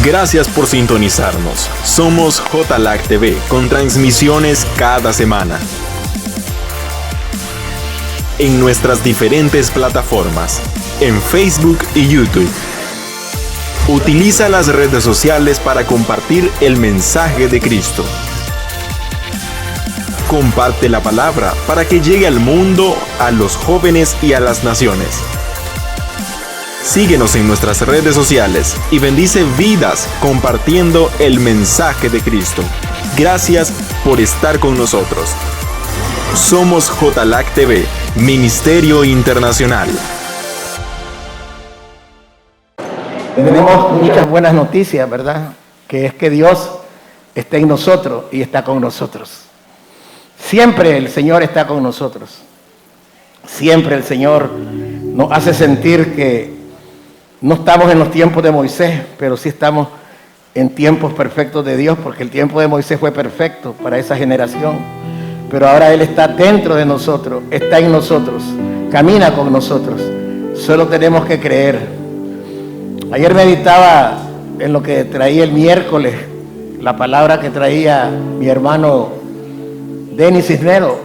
Gracias por sintonizarnos. Somos JLAC TV con transmisiones cada semana en nuestras diferentes plataformas, en Facebook y YouTube. Utiliza las redes sociales para compartir el mensaje de Cristo. Comparte la palabra para que llegue al mundo, a los jóvenes y a las naciones. Síguenos en nuestras redes sociales y bendice vidas compartiendo el mensaje de Cristo. Gracias por estar con nosotros. Somos JLAC TV, Ministerio Internacional. Tenemos muchas buenas noticias, ¿verdad? Que es que Dios está en nosotros y está con nosotros. Siempre el Señor está con nosotros. Siempre el Señor nos hace sentir que no estamos en los tiempos de Moisés, pero sí estamos en tiempos perfectos de Dios, porque el tiempo de Moisés fue perfecto para esa generación. Pero ahora Él está dentro de nosotros, está en nosotros, camina con nosotros. Solo tenemos que creer. Ayer meditaba en lo que traía el miércoles, la palabra que traía mi hermano Denis Cisnero.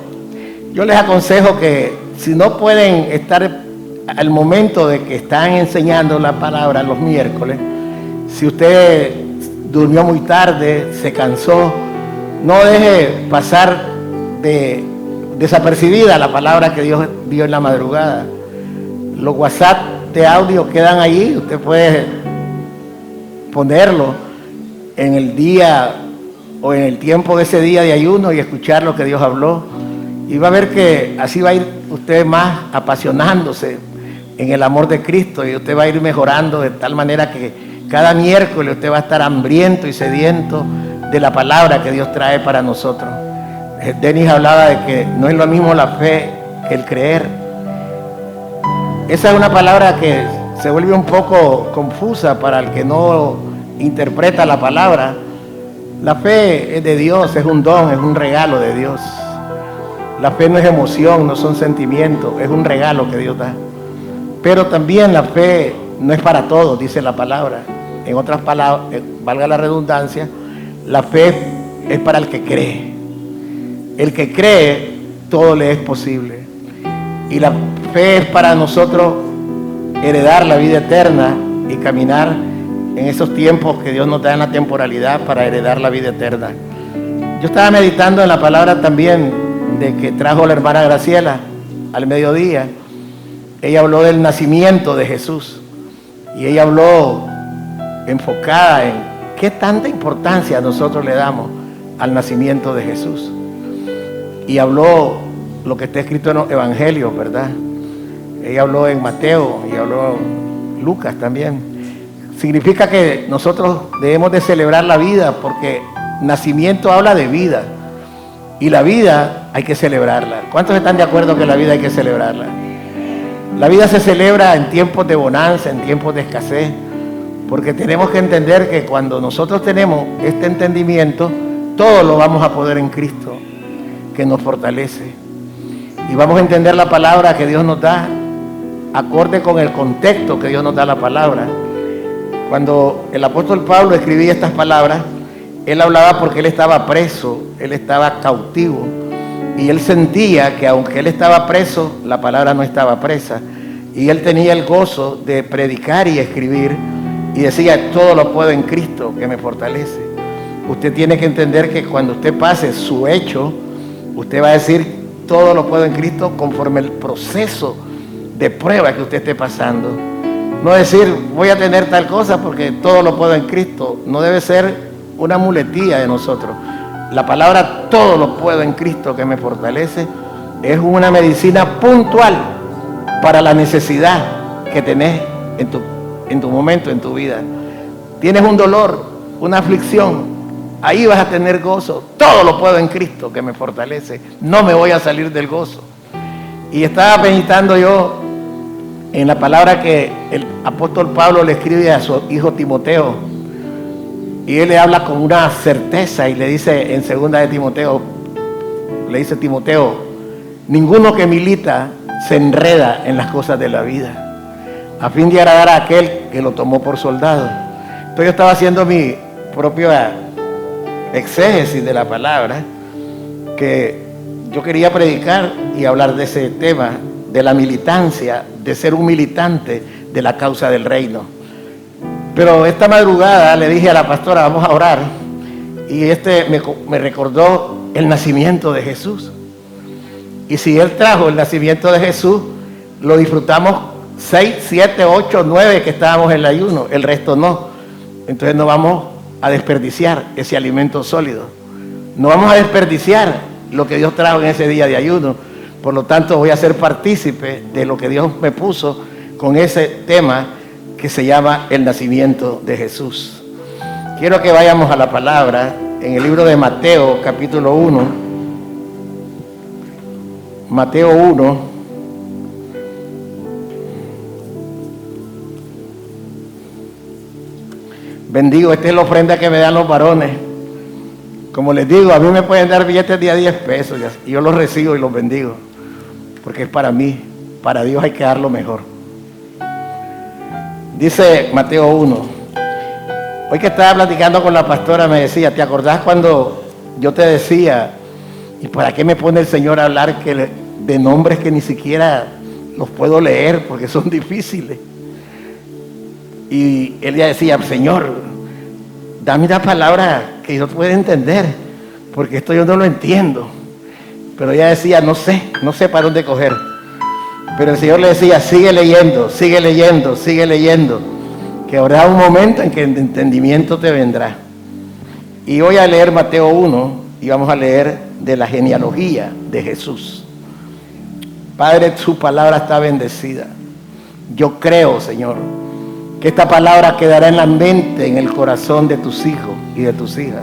Yo les aconsejo que si no pueden estar al momento de que están enseñando la palabra los miércoles, si usted durmió muy tarde, se cansó, no deje pasar desapercibida la palabra que Dios dio en la madrugada. Los WhatsApp de audio quedan allí, usted puede ponerlo en el día o en el tiempo de ese día de ayuno y escuchar lo que Dios habló, y va a ver que así va a ir usted más apasionándose en el amor de Cristo, y usted va a ir mejorando de tal manera que cada miércoles usted va a estar hambriento y sediento de la palabra que Dios trae para nosotros. Denis hablaba de que no es lo mismo la fe que el creer. Esa es una palabra que se vuelve un poco confusa para el que no interpreta la palabra. La fe es de Dios, es un don, es un regalo de Dios. La fe no es emoción, no son sentimientos, es un regalo que Dios da. Pero también la fe no es para todos, dice la palabra. En otras palabras, valga la redundancia, la fe es para el que cree. El que cree, todo le es posible. Y la fe es para nosotros heredar la vida eterna y caminar en esos tiempos que Dios nos da en la temporalidad para heredar la vida eterna. Yo estaba meditando en la palabra también de que trajo la hermana Graciela al mediodía. Ella habló del nacimiento de Jesús y ella habló enfocada en qué tanta importancia nosotros le damos al nacimiento de Jesús. Y habló lo que está escrito en los evangelios, ¿verdad? Ella habló en Mateo y habló en Lucas también. Significa que nosotros debemos de celebrar la vida, porque nacimiento habla de vida y la vida hay que celebrarla. ¿Cuántos están de acuerdo que la vida hay que celebrarla? La vida se celebra en tiempos de bonanza, en tiempos de escasez, porque tenemos que entender que cuando nosotros tenemos este entendimiento, todo lo vamos a poder en Cristo, que nos fortalece. Y vamos a entender la palabra que Dios nos da, acorde con el contexto que Dios nos da la palabra. Cuando el apóstol Pablo escribía estas palabras, él hablaba porque él estaba preso, él estaba cautivo, y él sentía que aunque él estaba preso, la palabra no estaba presa, y él tenía el gozo de predicar y escribir, y decía: todo lo puedo en Cristo que me fortalece. Usted tiene que entender que cuando usted pase su hecho, usted va a decir: todo lo puedo en Cristo, conforme el proceso de prueba que usted esté pasando. No decir: voy a tener tal cosa porque todo lo puedo en Cristo. No debe ser una muletilla de nosotros. La palabra todo lo puedo en Cristo que me fortalece es una medicina puntual para la necesidad que tenés en tu momento, en tu vida. Tienes un dolor, una aflicción, ahí vas a tener gozo. Todo lo puedo en Cristo que me fortalece. No me voy a salir del gozo. Y estaba meditando yo en la palabra que el apóstol Pablo le escribe a su hijo Timoteo, y él le habla con una certeza y le dice en 2 de Timoteo, le dice: Timoteo, ninguno que milita se enreda en las cosas de la vida, a fin de agradar a aquel que lo tomó por soldado. Entonces yo estaba haciendo mi propia exégesis de la palabra, que yo quería predicar y hablar de ese tema, de la militancia, de ser un militante de la causa del reino. Pero esta madrugada le dije a la pastora, vamos a orar, y me recordó el nacimiento de Jesús. Y si Él trajo el nacimiento de Jesús, lo disfrutamos 6, 7, 8, 9 que estábamos en el ayuno, el resto no. Entonces no vamos a desperdiciar ese alimento sólido. No vamos a desperdiciar lo que Dios trajo en ese día de ayuno. Por lo tanto, voy a ser partícipe de lo que Dios me puso con ese tema que se llama el nacimiento de Jesús. Quiero que vayamos a la palabra en el libro de Mateo, capítulo 1. Mateo 1. Bendigo, esta es la ofrenda que me dan los varones. Como les digo, a mí me pueden dar billetes de a 10 pesos y yo los recibo y los bendigo, porque es para mí. Para Dios hay que dar lo mejor. Dice Mateo 1. Hoy que estaba platicando con la pastora me decía, ¿te acordás cuando yo te decía, ¿y para qué me pone el Señor a hablar de nombres que ni siquiera los puedo leer porque son difíciles? Y él ya decía, Señor, dame una palabra que yo pueda entender, porque esto yo no lo entiendo. Pero ella decía, no sé para dónde coger. Pero el Señor le decía, sigue leyendo, sigue leyendo, sigue leyendo, que habrá un momento en que el entendimiento te vendrá. Y voy a leer Mateo 1 y vamos a leer de la genealogía de Jesús. Padre, tu palabra está bendecida. Yo creo, Señor, que esta palabra quedará en la mente, en el corazón de tus hijos y de tus hijas.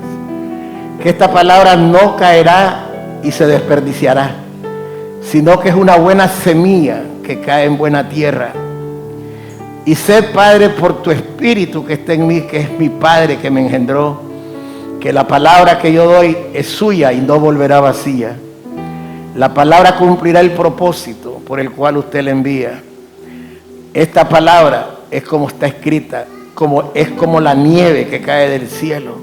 Que esta palabra no caerá y se desperdiciará, sino que es una buena semilla que cae en buena tierra. Y sé, Padre, por tu Espíritu que está en mí, que es mi Padre que me engendró, que la palabra que yo doy es suya y no volverá vacía. La palabra cumplirá el propósito por el cual usted la envía. Esta palabra es como está escrita, es como la nieve que cae del cielo,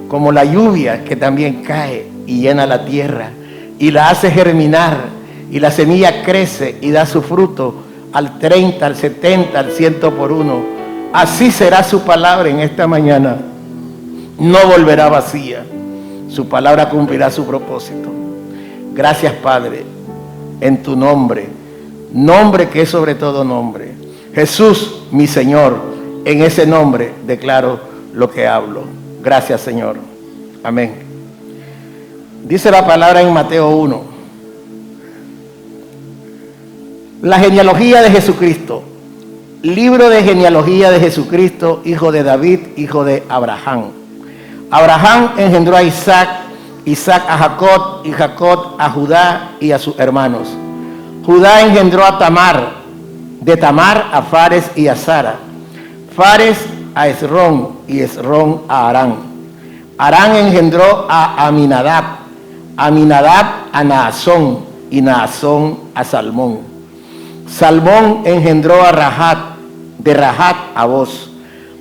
como la lluvia que también cae y llena la tierra y la hace germinar, y la semilla crece y da su fruto al 30, al 70, al 100 por uno. Así será su palabra en esta mañana. No volverá vacía. Su palabra cumplirá su propósito. Gracias, Padre, en tu nombre, nombre que es sobre todo nombre. Jesús, mi Señor, en ese nombre declaro lo que hablo. Gracias, Señor. Amén. Dice la palabra en Mateo 1. La genealogía de Jesucristo. Libro de genealogía de Jesucristo, hijo de David, hijo de Abraham. Abraham engendró a Isaac, Isaac a Jacob, y Jacob a Judá y a sus hermanos. Judá engendró a Tamar, de Tamar a Fares y a Zara. Fares a Esrón y Esrón a Arán. Arán engendró a Aminadab, Aminadab a Naasón y Naasón a Salmón. Salmón engendró a Rahat, de Rahat a Boz.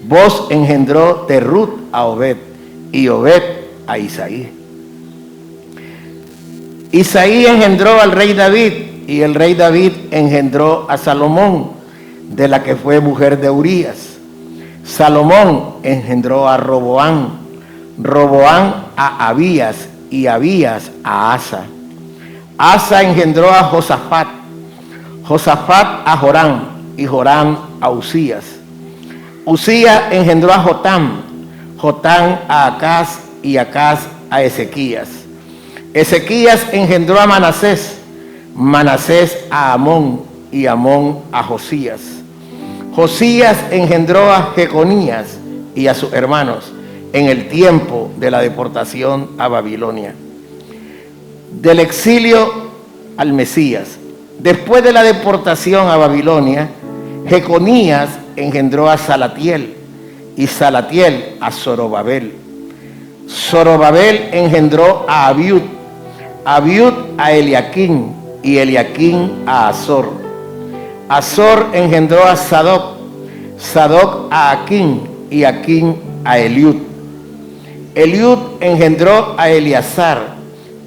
Boz engendró de Ruth a Obed y Obed a Isaí. Isaí engendró al rey David y el rey David engendró a Salomón, de la que fue mujer de Urías. Salomón engendró a Roboán, Roboán a Abías y Abías a Asa. Asa engendró a Josafat, Josafat a Joram y Joram a Usías. Usías engendró a Jotam, Jotam a Acaz y Acaz a Ezequías. Ezequías engendró a Manasés, Manasés a Amón y Amón a Josías. Josías engendró a Jeconías y a sus hermanos en el tiempo de la deportación a Babilonia. Del exilio al Mesías. Después de la deportación a Babilonia, Jeconías engendró a Salatiel y Salatiel a Zorobabel. Zorobabel engendró a Abiud, Abiud a Eliaquín y Eliaquín a Azor. Azor engendró a Sadoc, Sadoc a Aquín y Aquín a Eliud. Eliud engendró a Eleazar,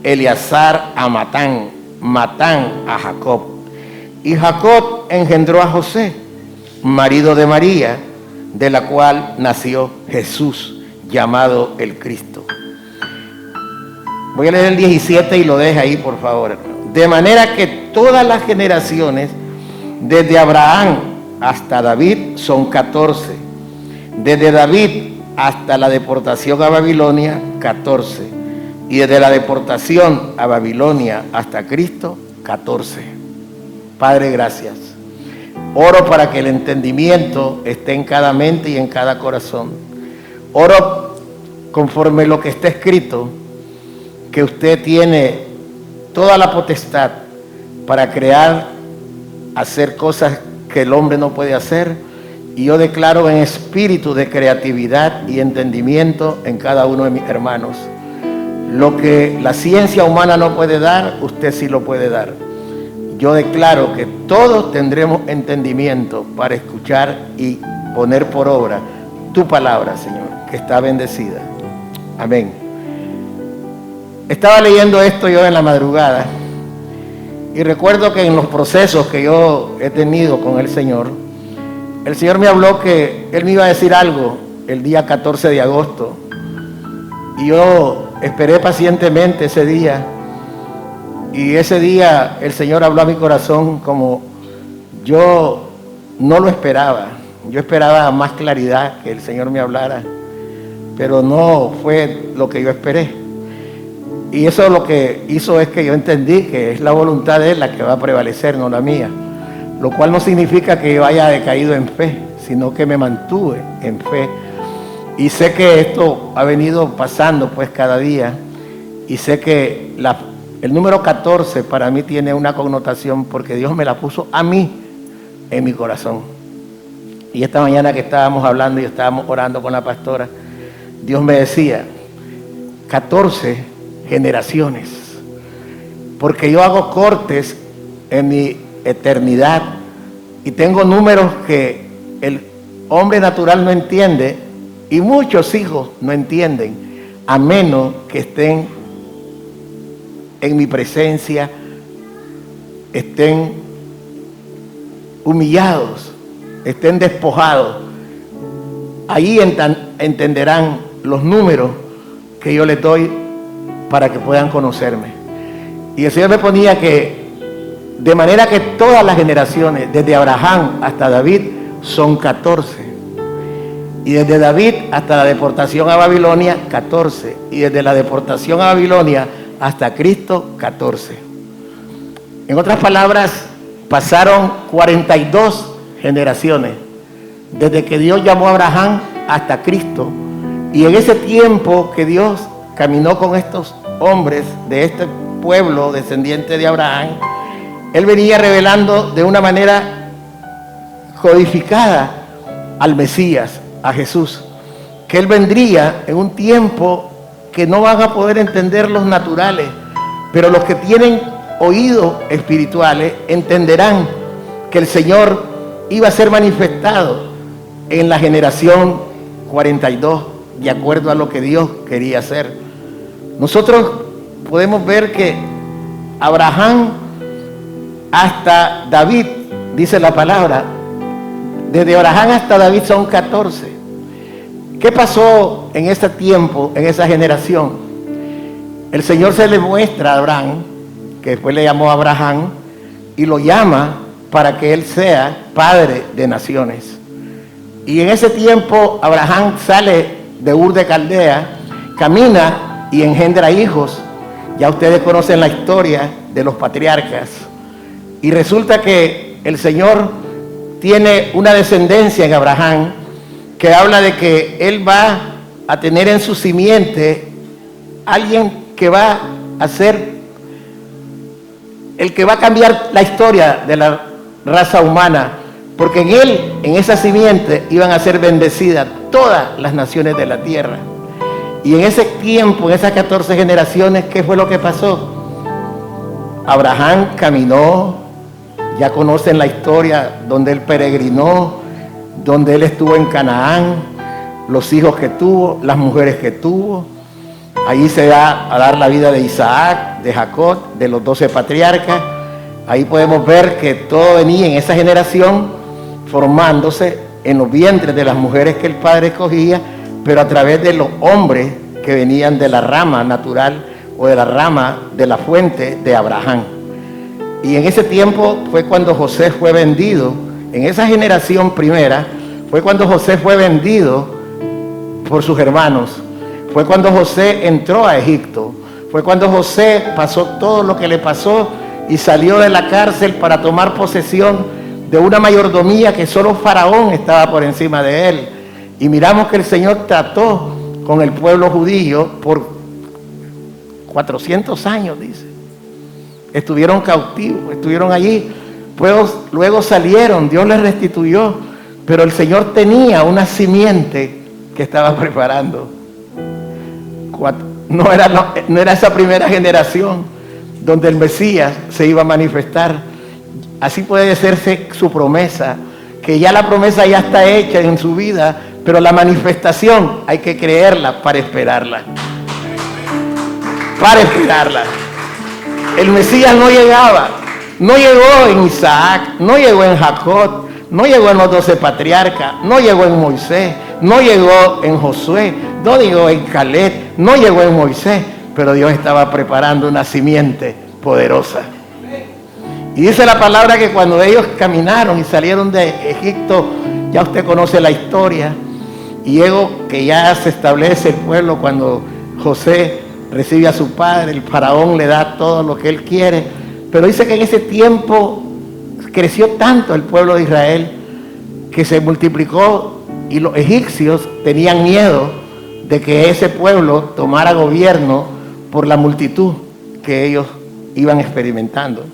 Eleazar a Matán, Matán a Jacob. Y Jacob engendró a José, marido de María, de la cual nació Jesús, llamado el Cristo. Voy a leer el 17 y lo deja ahí, por favor. De manera que todas las generaciones, desde Abraham hasta David, son 14. Desde David hasta la deportación a Babilonia, 14. Y desde la deportación a Babilonia hasta Cristo, 14. Padre, gracias. Oro para que el entendimiento esté en cada mente y en cada corazón. Oro conforme lo que está escrito, que usted tiene toda la potestad para crear, hacer cosas que el hombre no puede hacer. Y yo declaro en espíritu de creatividad y entendimiento en cada uno de mis hermanos. Lo que la ciencia humana no puede dar, usted sí lo puede dar. Yo declaro que todos tendremos entendimiento para escuchar y poner por obra tu palabra, Señor, que está bendecida. Amén. Estaba leyendo esto yo en la madrugada y recuerdo que en los procesos que yo he tenido con el Señor me habló que Él me iba a decir algo el día 14 de agosto. Y yo esperé pacientemente ese día. Y ese día el Señor habló a mi corazón como yo no lo esperaba. Yo esperaba más claridad, que el Señor me hablara. Pero no fue lo que yo esperé. Y eso lo que hizo es que yo entendí que es la voluntad de Él la que va a prevalecer, no la mía. Lo cual no significa que yo haya decaído en fe, sino que me mantuve en fe. Y sé que esto ha venido pasando pues cada día. Y sé que el número 14 para mí tiene una connotación porque Dios me la puso a mí en mi corazón. Y esta mañana que estábamos hablando y estábamos orando con la pastora, Dios me decía, 14 generaciones. Porque yo hago cortes en mi eternidad y tengo números que el hombre natural no entiende y muchos hijos no entienden, a menos que estén en mi presencia, estén humillados, estén despojados. Ahí entenderán los números que yo les doy para que puedan conocerme. Y el Señor me ponía que de manera que todas las generaciones, desde Abraham hasta David, son 14. Y desde David hasta la deportación a Babilonia, 14. Y desde la deportación a Babilonia hasta Cristo, 14. En otras palabras, pasaron 42 generaciones, desde que Dios llamó a Abraham hasta Cristo. Y en ese tiempo que Dios caminó con estos hombres de este pueblo descendiente de Abraham, Él venía revelando de una manera codificada al Mesías, a Jesús, que Él vendría en un tiempo que no van a poder entender los naturales, pero los que tienen oídos espirituales entenderán que el Señor iba a ser manifestado en la generación 42, de acuerdo a lo que Dios quería hacer. Nosotros podemos ver que Abraham hasta David, dice la palabra, desde Abraham hasta David son 14. ¿Qué pasó en ese tiempo, en esa generación? El Señor se le muestra a Abraham, que después le llamó Abraham, y lo llama para que él sea padre de naciones. Y en ese tiempo Abraham sale de Ur de Caldea, camina y engendra hijos. Ya ustedes conocen la historia de los patriarcas. Y resulta que el Señor tiene una descendencia en Abraham que habla de que él va a tener en su simiente alguien que va a ser el que va a cambiar la historia de la raza humana, porque en él, en esa simiente, iban a ser bendecidas todas las naciones de la tierra. Y en ese tiempo, en esas 14 generaciones, ¿qué fue lo que pasó? Abraham caminó, ya conocen la historia donde él peregrinó, donde él estuvo en Canaán, los hijos que tuvo, las mujeres que tuvo. Ahí se da a dar la vida de Isaac, de Jacob, de los 12 patriarcas. Ahí podemos ver que todo venía en esa generación formándose en los vientres de las mujeres que el Padre escogía, pero a través de los hombres que venían de la rama natural o de la rama de la fuente de Abraham. Y en ese tiempo fue cuando José fue vendido. En esa generación primera fue cuando José fue vendido por sus hermanos. Fue cuando José entró a Egipto. Fue cuando José pasó todo lo que le pasó y salió de la cárcel para tomar posesión de una mayordomía que solo Faraón estaba por encima de él. Y miramos que el Señor trató con el pueblo judío por 400 años, dice. Estuvieron cautivos, estuvieron allí. Luego salieron, Dios les restituyó. Pero el Señor tenía una simiente que estaba preparando. No era esa primera generación donde el Mesías se iba a manifestar. Así puede serse su promesa, que ya la promesa ya está hecha en su vida, pero la manifestación hay que creerla para esperarla. Para esperarla. El Mesías no llegaba, no llegó en Isaac, no llegó en Jacob, no llegó en los 12 patriarcas, no llegó en Moisés, no llegó en Josué, no llegó en Caleb, no llegó en Moisés, pero Dios estaba preparando una simiente poderosa. Y dice la palabra que cuando ellos caminaron y salieron de Egipto, ya usted conoce la historia, y luego que ya se establece el pueblo cuando José recibe a su padre, el faraón le da todo lo que él quiere, pero dice que en ese tiempo creció tanto el pueblo de Israel que se multiplicó y los egipcios tenían miedo de que ese pueblo tomara gobierno por la multitud que ellos iban experimentando.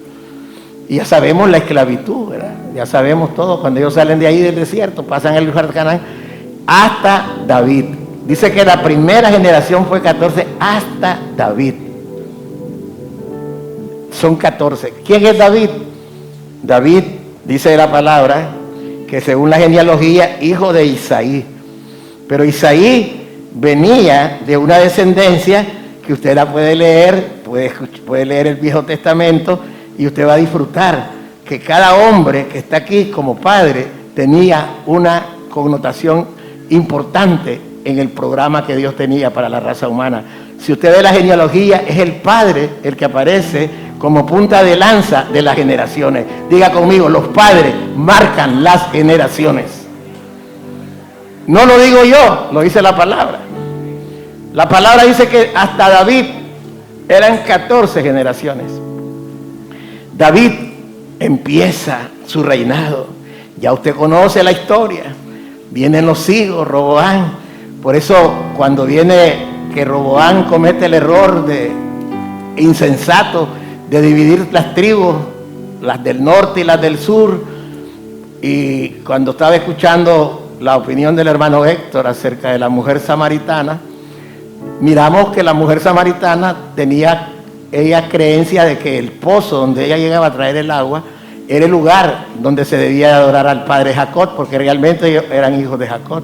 Y ya sabemos la esclavitud, ¿verdad? Ya sabemos todo, cuando ellos salen de ahí del desierto, pasan el lugar de Canaán, hasta David. Dice que la primera generación fue 14 hasta David. Son 14. ¿Quién es David? David, dice la palabra, que según la genealogía, hijo de Isaí. Pero Isaí venía de una descendencia que usted la puede leer, puede leer el Viejo Testamento y usted va a disfrutar que cada hombre que está aquí como padre tenía una connotación importante en el programa que Dios tenía para la raza humana. Si usted ve la genealogía, es el padre el que aparece como punta de lanza de las generaciones. Diga conmigo, los padres marcan las generaciones. No lo digo yo, lo dice la palabra. La palabra dice que hasta David eran 14 generaciones. David empieza su reinado. Ya usted conoce la historia. Vienen los hijos, Roboam. Por eso cuando viene que Roboam comete el error insensato de dividir las tribus, las del norte y las del sur, y cuando estaba escuchando la opinión del hermano Héctor acerca de la mujer samaritana, miramos que la mujer samaritana tenía ella creencia de que el pozo donde ella llegaba a traer el agua era el lugar donde se debía adorar al padre Jacob, porque realmente ellos eran hijos de Jacob.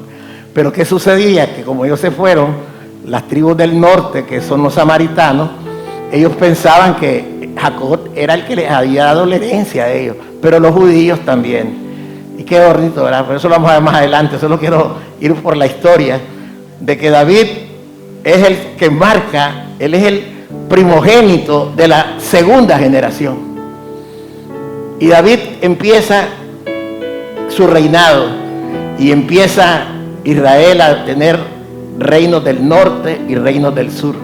Pero ¿qué sucedía? Que como ellos se fueron, las tribus del norte, que son los samaritanos, ellos pensaban que Jacob era el que les había dado la herencia a ellos, pero los judíos también. Y qué bonito, ¿verdad? Por eso lo vamos a ver más adelante. Solo quiero ir por la historia de que David es el que marca, él es el primogénito de la segunda generación. Y David empieza su reinado y empieza Israel a tener reinos del norte y reinos del sur,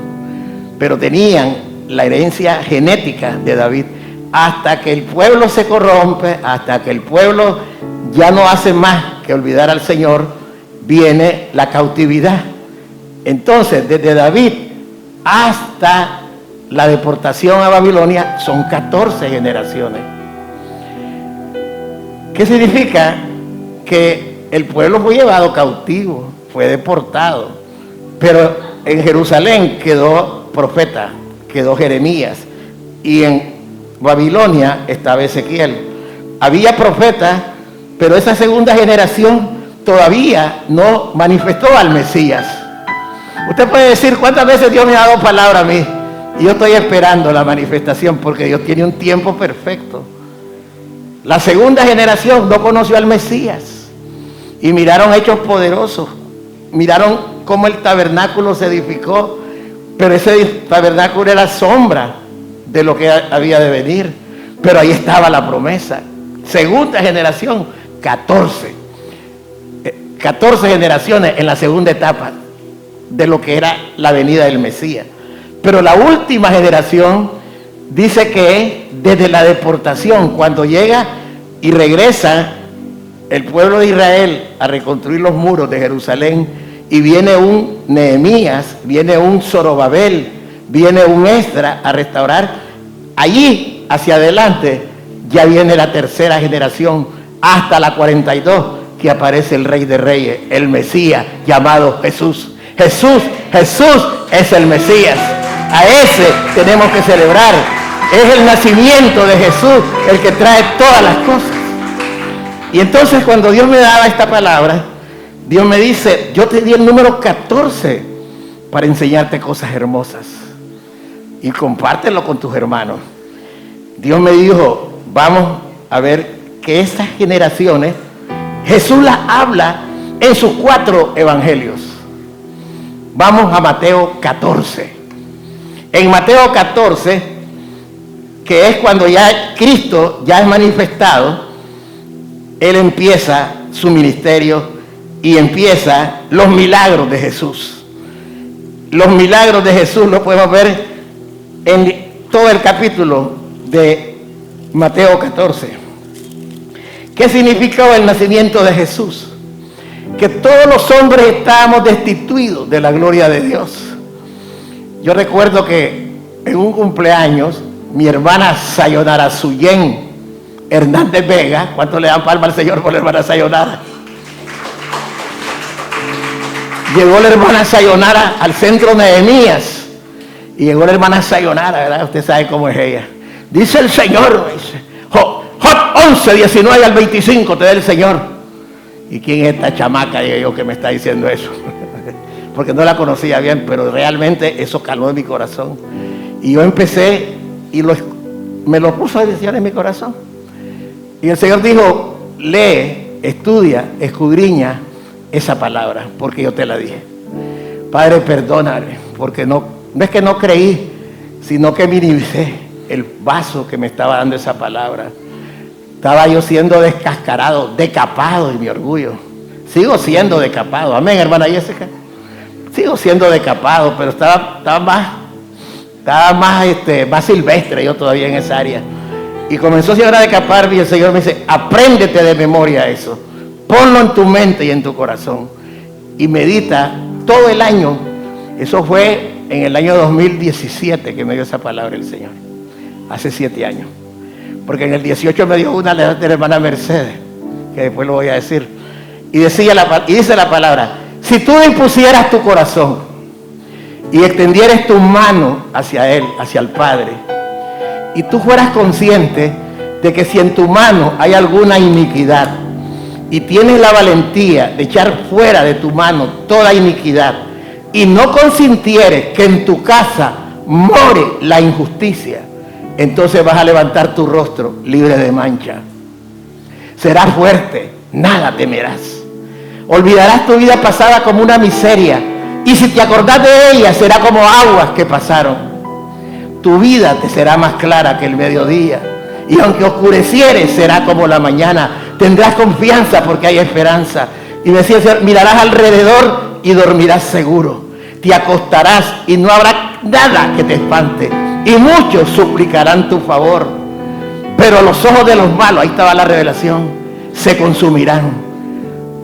pero tenían la herencia genética de David. Hasta que el pueblo se corrompe, hasta que el pueblo ya no hace más que olvidar al Señor, viene la cautividad. Entonces, desde David hasta la deportación a Babilonia son 14 generaciones. ¿Qué significa? Que el pueblo fue llevado cautivo, fue deportado, pero en Jerusalén quedó profeta, quedó Jeremías, y en Babilonia estaba Ezequiel. Había profetas, pero esa segunda generación todavía no manifestó al Mesías. Usted puede decir, ¿cuántas veces Dios me ha dado palabra a mí? Y yo estoy esperando la manifestación porque Dios tiene un tiempo perfecto. La segunda generación no conoció al Mesías y miraron hechos poderosos, miraron cómo el tabernáculo se edificó, pero ese tabernáculo era sombra de lo que había de venir, pero ahí estaba la promesa. Segunda generación, 14 generaciones en la segunda etapa de lo que era la venida del Mesías. Pero la última generación dice que desde la deportación, cuando llega y regresa el pueblo de Israel a reconstruir los muros de Jerusalén, y viene un Nehemías, viene un Zorobabel, viene un Esdras a restaurar, allí hacia adelante ya viene la tercera generación, hasta la 42, que aparece el Rey de Reyes, el Mesías llamado Jesús. Jesús es el Mesías. A ese tenemos que celebrar. Es el nacimiento de Jesús el que trae todas las cosas. Y entonces cuando Dios me daba esta palabra, Dios me dice, yo te di el número 14 para enseñarte cosas hermosas. Y compártelo con tus hermanos. Dios me dijo, vamos a ver que estas generaciones, Jesús las habla en sus 4 evangelios. Vamos a Mateo 14. En Mateo 14, que es cuando ya Cristo ya es manifestado, Él empieza su ministerio y empieza los milagros de Jesús. Los milagros de Jesús los podemos ver en todo el capítulo de Mateo 14. ¿Qué significó el nacimiento de Jesús? Que todos los hombres estábamos destituidos de la gloria de Dios. Yo recuerdo que en un cumpleaños, mi hermana Sayonara Suyen Hernández Vega, ¿cuánto le dan palma al Señor por la hermana Sayonara? Llegó la hermana Sayonara al centro Nehemías y llegó la hermana Sayonara, ¿verdad? Usted sabe cómo es ella. Dice el Señor, dice, Job 11, 19 al 25 te da el Señor. ¿Y quién es esta chamaca, digo yo, que me está diciendo eso? Porque no la conocía bien, pero realmente eso calmó en mi corazón. Y yo empecé y me lo puso a decir en mi corazón. Y el Señor dijo, lee, estudia, escudriña esa palabra, porque yo te la dije. Padre, perdóname, porque no es que no creí, sino que minimicé el vaso que me estaba dando esa palabra. Estaba yo siendo descascarado, decapado en mi orgullo. Sigo siendo decapado. Amén, hermana Jessica. Sigo siendo decapado, pero estaba más silvestre yo todavía en esa área. Y comenzó a llegar a decaparme y el Señor me dice, apréndete de memoria eso. Ponlo en tu mente y en tu corazón. Y medita todo el año. Eso fue en el año 2017 que me dio esa palabra el Señor. Hace 7 años. Porque en el 18 me dio una de la hermana Mercedes, que después lo voy a decir. Y dice la palabra, si tú impusieras tu corazón y extendieras tu mano hacia Él, hacia el Padre, y tú fueras consciente de que si en tu mano hay alguna iniquidad, y tienes la valentía de echar fuera de tu mano toda iniquidad, y no consintieres que en tu casa more la injusticia, entonces vas a levantar tu rostro libre de mancha. Serás fuerte, nada temerás. Olvidarás tu vida pasada como una miseria, y si te acordás de ella, será como aguas que pasaron. Tu vida te será más clara que el mediodía, y aunque oscureciere, será como la mañana. Tendrás confianza porque hay esperanza. Y me decía el Señor, mirarás alrededor y dormirás seguro. Te acostarás y no habrá nada que te espante. Y muchos suplicarán tu favor. Pero los ojos de los malos, ahí estaba la revelación, se consumirán.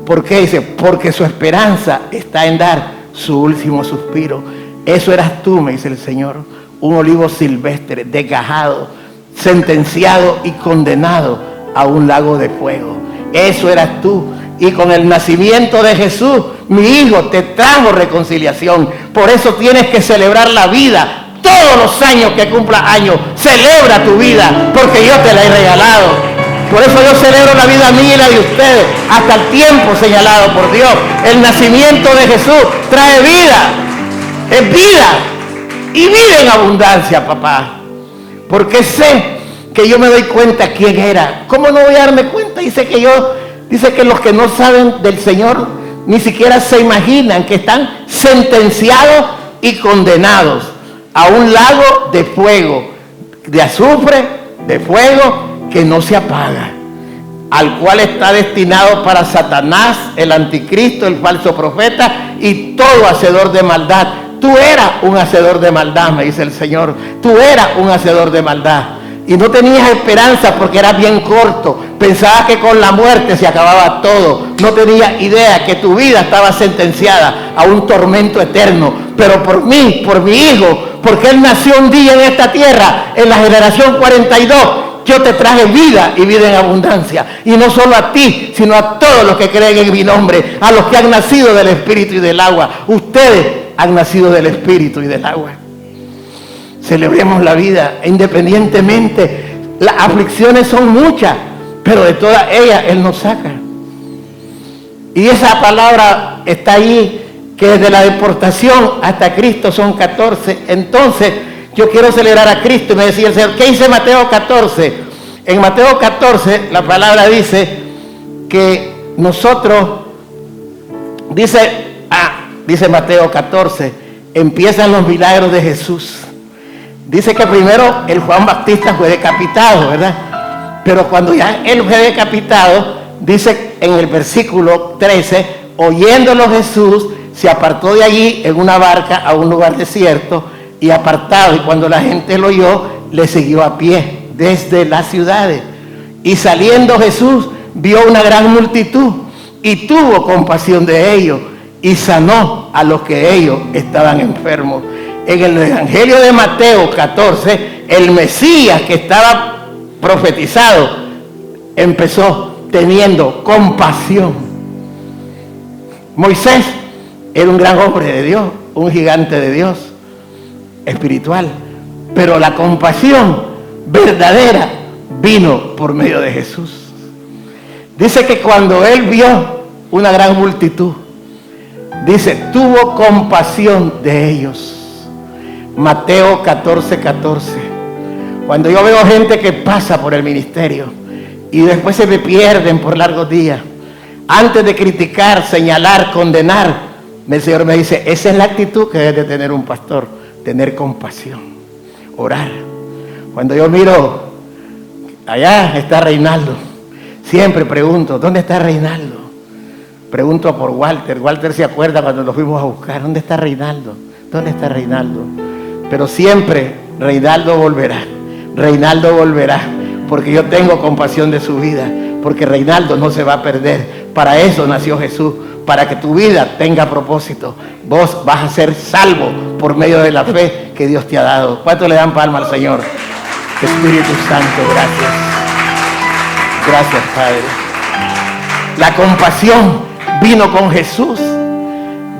¿Por qué? Dice, porque su esperanza está en dar su último suspiro. Eso eras tú, me dice el Señor. Un olivo silvestre, desgajado, sentenciado y condenado a un lago de fuego. Eso eras tú. Y con el nacimiento de Jesús, mi hijo, te trajo reconciliación. Por eso tienes que celebrar la vida. Todos los años que cumpla años, celebra tu vida, porque yo te la he regalado. Por eso yo celebro la vida mía y la de ustedes hasta el tiempo señalado por Dios. El nacimiento de Jesús trae vida, es vida y vida en abundancia, papá. Porque sé que yo me doy cuenta quién era. ¿Cómo no voy a darme cuenta? Dice que los que no saben del Señor ni siquiera se imaginan que están sentenciados y condenados a un lago de fuego, de azufre, de fuego que no se apaga, al cual está destinado para Satanás, el anticristo, el falso profeta y todo hacedor de maldad. Tú eras un hacedor de maldad, me dice el Señor. Tú eras un hacedor de maldad. Y no tenías esperanza porque eras bien corto. Pensabas que con la muerte se acababa todo. No tenías idea que tu vida estaba sentenciada a un tormento eterno. Pero por mí, por mi hijo, porque él nació un día en esta tierra, en la generación 42, yo te traje vida y vida en abundancia. Y no solo a ti, sino a todos los que creen en mi nombre, a los que han nacido del Espíritu y del agua. Ustedes han nacido del Espíritu y del agua. Celebremos la vida independientemente. Las aflicciones son muchas, pero de todas ellas Él nos saca. Y esa palabra está ahí, que desde la deportación hasta Cristo son 14. Entonces, yo quiero celebrar a Cristo. Y me decía el Señor, ¿qué dice Mateo 14? En Mateo 14, la palabra dice que nosotros, dice Mateo 14, empiezan los milagros de Jesús. Dice que primero el Juan Bautista fue decapitado, ¿verdad? Pero cuando ya él fue decapitado, dice en el versículo 13, oyéndolo Jesús, se apartó de allí en una barca a un lugar desierto y apartado. Y cuando la gente lo oyó, le siguió a pie desde las ciudades. Y saliendo Jesús, vio una gran multitud y tuvo compasión de ellos y sanó a los que ellos estaban enfermos. En el Evangelio de Mateo 14, el Mesías que estaba profetizado empezó teniendo compasión. Moisés era un gran hombre de Dios, un gigante de Dios, espiritual, pero la compasión verdadera vino por medio de Jesús. Dice que cuando él vio una gran multitud, dice, tuvo compasión de ellos. Mateo 14, 14. Cuando yo veo gente que pasa por el ministerio y después se me pierden por largos días, antes de criticar, señalar, condenar, el Señor me dice, esa es la actitud que debe tener un pastor, tener compasión, orar. Cuando yo miro, allá está Reinaldo, siempre pregunto, ¿dónde está Reinaldo? Pregunto por Walter. Walter se acuerda cuando lo fuimos a buscar, ¿dónde está Reinaldo? ¿Dónde está Reinaldo? Pero siempre Reinaldo volverá, porque yo tengo compasión de su vida, porque Reinaldo no se va a perder. Para eso nació Jesús, para que tu vida tenga propósito. Vos vas a ser salvo por medio de la fe que Dios te ha dado. ¿Cuánto le dan palma al Señor? Espíritu Santo, gracias. Gracias, Padre. La compasión vino con Jesús.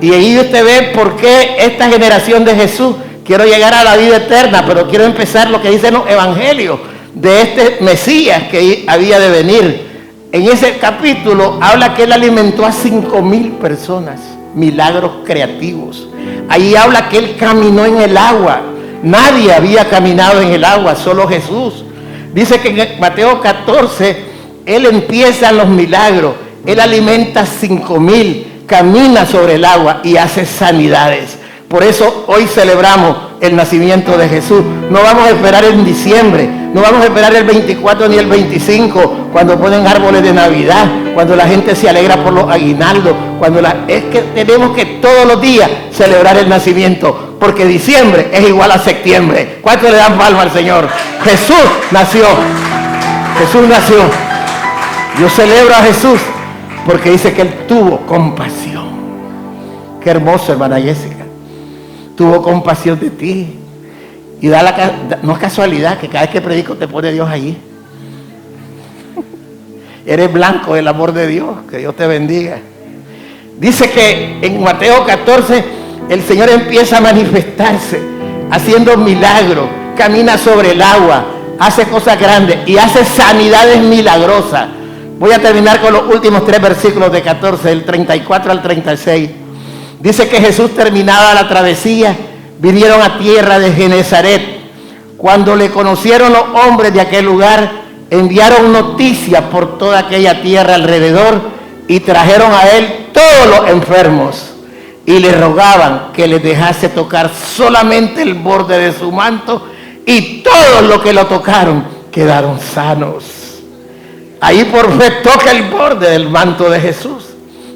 Y ahí usted ve por qué esta generación de Jesús, quiero llegar a la vida eterna, pero quiero empezar lo que dicen los evangelios de este Mesías que había de venir. En ese capítulo habla que él alimentó a 5,000 personas, milagros creativos. Ahí habla que él caminó en el agua. Nadie había caminado en el agua, solo Jesús. Dice que en Mateo 14, él empieza los milagros. Él alimenta 5,000, camina sobre el agua y hace sanidades. Por eso hoy celebramos el nacimiento de Jesús. No vamos a esperar en diciembre, no vamos a esperar el 24 ni el 25, cuando ponen árboles de Navidad, cuando la gente se alegra por los aguinaldos, es que tenemos que todos los días celebrar el nacimiento, porque diciembre es igual a septiembre. ¿Cuánto le dan palma al Señor? Jesús nació. Jesús nació. Yo celebro a Jesús porque dice que Él tuvo compasión. Qué hermoso, hermana Jessica. Tuvo compasión de ti. Y no es casualidad que cada vez que predico te pone Dios allí. Eres blanco del amor de Dios. Que Dios te bendiga. Dice que en Mateo 14 el Señor empieza a manifestarse, haciendo milagros, camina sobre el agua, hace cosas grandes y hace sanidades milagrosas. Voy a terminar con los últimos 3 versículos de 14, del 34 al 36. Dice que Jesús, terminada la travesía, vinieron a tierra de Genezaret. Cuando le conocieron los hombres de aquel lugar, enviaron noticias por toda aquella tierra alrededor y trajeron a él todos los enfermos y le rogaban que les dejase tocar solamente el borde de su manto, y todos los que lo tocaron quedaron sanos. Ahí por fe toca el borde del manto de Jesús.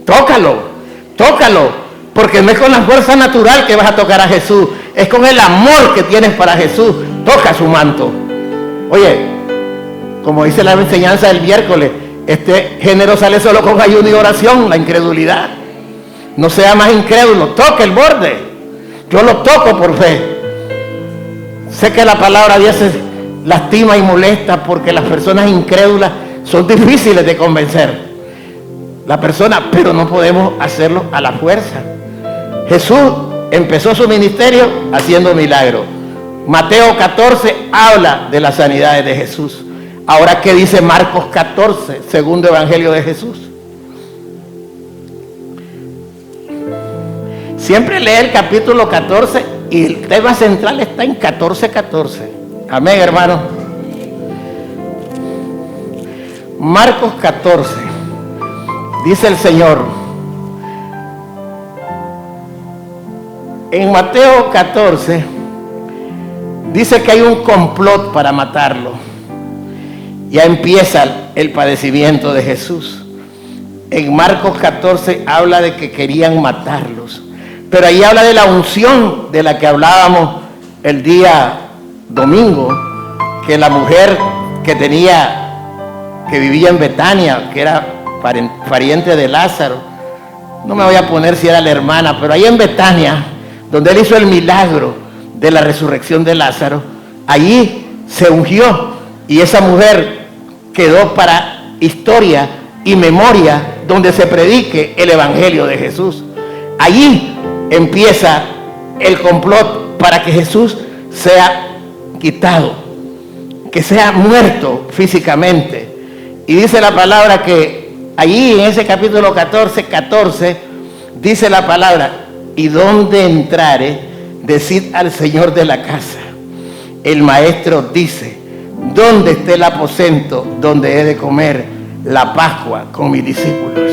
Tócalo, porque no es con la fuerza natural que vas a tocar a Jesús, es con el amor que tienes para Jesús. Toca su manto. Oye, como dice la enseñanza del miércoles, este género sale solo con ayuno y oración, la incredulidad. No sea más incrédulo, toca el borde. Yo lo toco por fe. Sé que la palabra de Dios lastima y molesta porque las personas incrédulas son difíciles de convencer. La persona, pero no podemos hacerlo a la fuerza. Jesús empezó su ministerio haciendo milagros. Mateo 14 habla de las sanidades de Jesús. Ahora, ¿qué dice Marcos 14, segundo evangelio de Jesús? Siempre lee el capítulo 14 y el tema central está en 14:14. Amén, hermano. Marcos 14. Dice el Señor. En Mateo 14 dice que hay un complot para matarlo. Ya empieza el padecimiento de Jesús. En Marcos 14 habla de que querían matarlos. Pero ahí habla de la unción de la que hablábamos el día domingo, que la mujer que vivía en Betania, que era pariente de Lázaro, no me voy a poner si era la hermana, pero ahí en Betania, donde él hizo el milagro de la resurrección de Lázaro, allí se ungió y esa mujer quedó para historia y memoria donde se predique el evangelio de Jesús. Allí empieza el complot para que Jesús sea quitado, que sea muerto físicamente. Y dice la palabra que allí en ese capítulo 14 dice la palabra: y donde entrare, decid al Señor de la casa, el maestro dice, ¿dónde está el aposento donde he de comer la Pascua con mis discípulos?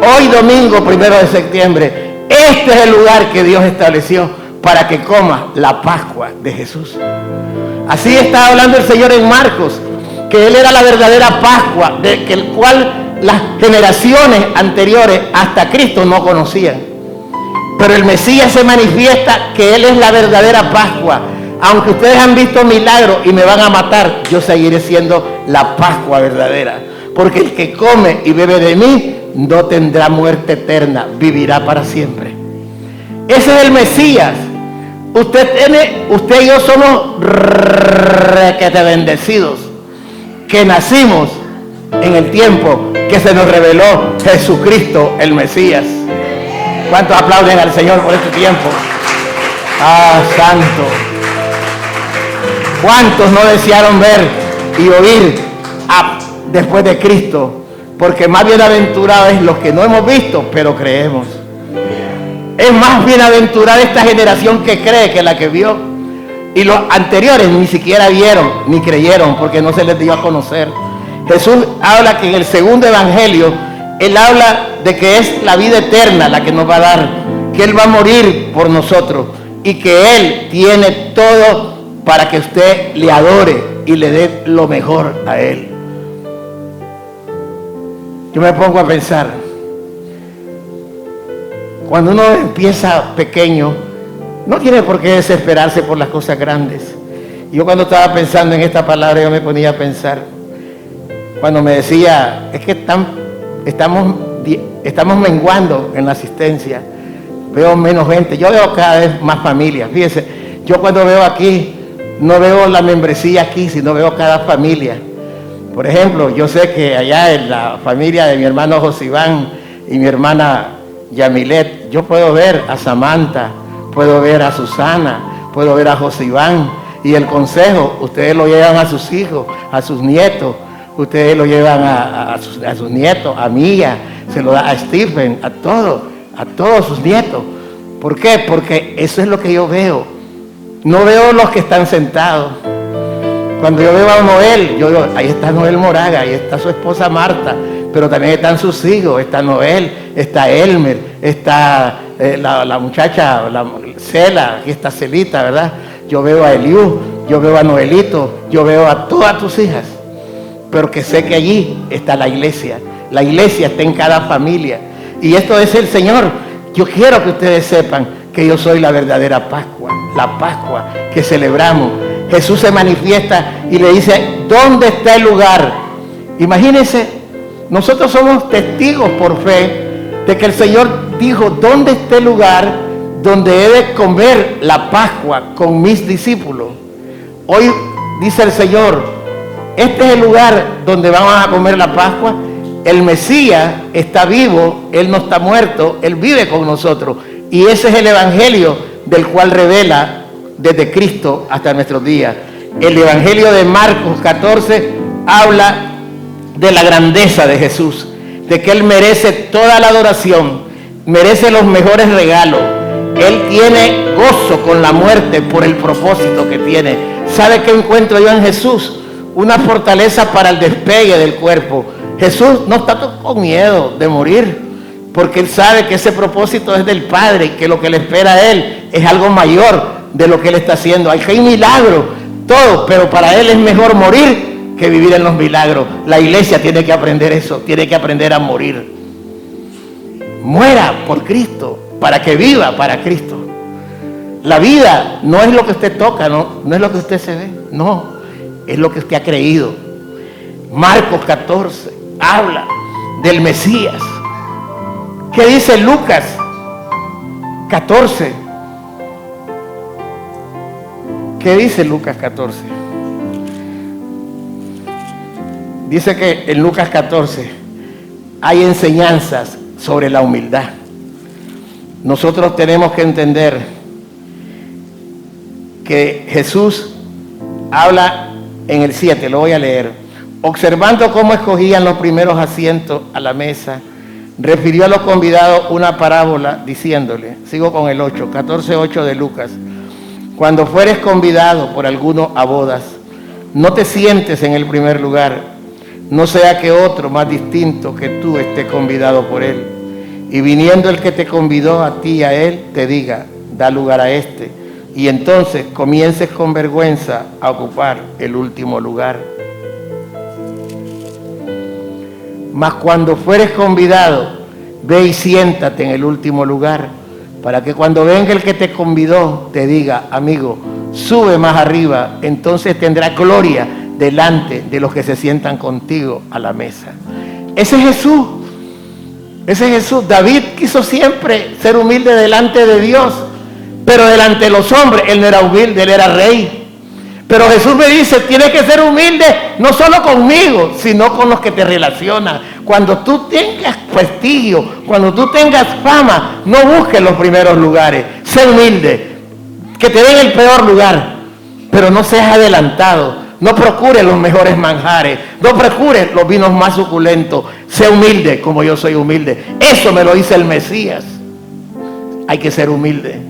Hoy domingo 1 de septiembre, este es el lugar que Dios estableció para que coma la Pascua de Jesús. Así está hablando el Señor en Marcos, que Él era la verdadera Pascua, de el cual las generaciones anteriores hasta Cristo no conocían. Pero el Mesías se manifiesta que Él es la verdadera Pascua. Aunque ustedes han visto milagros y me van a matar, yo seguiré siendo la Pascua verdadera. Porque el que come y bebe de mí no tendrá muerte eterna, vivirá para siempre. Ese es el Mesías. Usted y yo somos requete bendecidos, que nacimos en el tiempo que se nos reveló Jesucristo el Mesías. ¿Cuántos aplauden al Señor por este tiempo? ¡Ah, santo! ¿Cuántos no desearon ver y oír después de Cristo? Porque más bienaventurados es los que no hemos visto, pero creemos. Es más bienaventurada esta generación que cree que la que vio. Y los anteriores ni siquiera vieron ni creyeron porque no se les dio a conocer. Jesús habla que en el segundo evangelio, Él habla de que es la vida eterna la que nos va a dar, que Él va a morir por nosotros y que Él tiene todo para que usted le adore y le dé lo mejor a Él. Yo me pongo a pensar, cuando uno empieza pequeño, no tiene por qué desesperarse por las cosas grandes. Yo cuando estaba pensando en esta palabra, yo me ponía a pensar, cuando me decía, es que estamos menguando en la asistencia, veo menos gente, yo veo cada vez más familias. Fíjense, yo cuando veo aquí, no veo la membresía aquí, sino veo cada familia. Por ejemplo, yo sé que allá en la familia de mi hermano Josiván y mi hermana Yamilet, yo puedo ver a Samantha, puedo ver a Susana, puedo ver a Josiván Y el consejo, ustedes lo llevan a sus hijos, a sus nietos, ustedes lo llevan a sus nietos, a Mía, se lo da a Stephen, a todos sus nietos. ¿Por qué? Porque eso es lo que yo veo. No veo los que están sentados. Cuando yo veo a Noel, yo digo, ahí está Noel Moraga, ahí está su esposa Marta, pero también están sus hijos, está Noel, está Elmer, está la muchacha, Cela, aquí está Celita, ¿verdad? Yo veo a Eliú, yo veo a Noelito, yo veo a todas tus hijas, pero que sé que allí está la iglesia está en cada familia, y esto es el Señor. Yo quiero que ustedes sepan que yo soy la verdadera Pascua, la Pascua que celebramos. Jesús se manifiesta y le dice, ¿dónde está el lugar? Imagínense, nosotros somos testigos por fe de que el Señor dijo, ¿dónde está el lugar donde he de comer la Pascua con mis discípulos? Hoy dice el Señor, este es el lugar donde vamos a comer la Pascua. El Mesías está vivo, Él no está muerto, Él vive con nosotros. Y ese es el evangelio del cual revela desde Cristo hasta nuestros días. El evangelio de Marcos 14 habla de la grandeza de Jesús, de que Él merece toda la adoración, merece los mejores regalos. Él tiene gozo con la muerte por el propósito que tiene. ¿Sabe qué encuentro yo en Jesús? Una fortaleza para el despegue del cuerpo. Jesús no está con miedo de morir, porque Él sabe que ese propósito es del Padre y que lo que le espera a Él es algo mayor de lo que Él está haciendo. Hay milagros, todo, pero para Él es mejor morir que vivir en los milagros. La iglesia tiene que aprender eso, tiene que aprender a morir. Muera por Cristo, para que viva para Cristo. La vida no es lo que usted toca, no es lo que usted se ve, no, es lo que usted ha creído. Marcos 14 habla del Mesías. ¿Qué dice Lucas 14? ¿Qué dice Lucas 14? Dice que en Lucas 14 hay enseñanzas sobre la humildad. Nosotros tenemos que entender que Jesús habla en el 7, lo voy a leer. Observando cómo escogían los primeros asientos a la mesa, refirió a los convidados una parábola diciéndole, sigo con el 8, 14:8 de Lucas, cuando fueres convidado por alguno a bodas, no te sientes en el primer lugar, no sea que otro más distinto que tú esté convidado por él, y viniendo el que te convidó a ti y a él, te diga, da lugar a este, y entonces comiences con vergüenza a ocupar el último lugar. Mas cuando fueres convidado, ve y siéntate en el último lugar, para que cuando venga el que te convidó, te diga, amigo, sube más arriba, entonces tendrás gloria delante de los que se sientan contigo a la mesa. Ese es Jesús. Ese es Jesús. David quiso siempre ser humilde delante de Dios, pero delante de los hombres, él no era humilde, él era rey. Pero Jesús me dice, tienes que ser humilde, no solo conmigo, sino con los que te relacionan. Cuando tú tengas prestigio, cuando tú tengas fama, no busques los primeros lugares. Sé humilde, que te den el peor lugar, pero no seas adelantado. No procures los mejores manjares, no procures los vinos más suculentos. Sé humilde como yo soy humilde. Eso me lo dice el Mesías. Hay que ser humilde.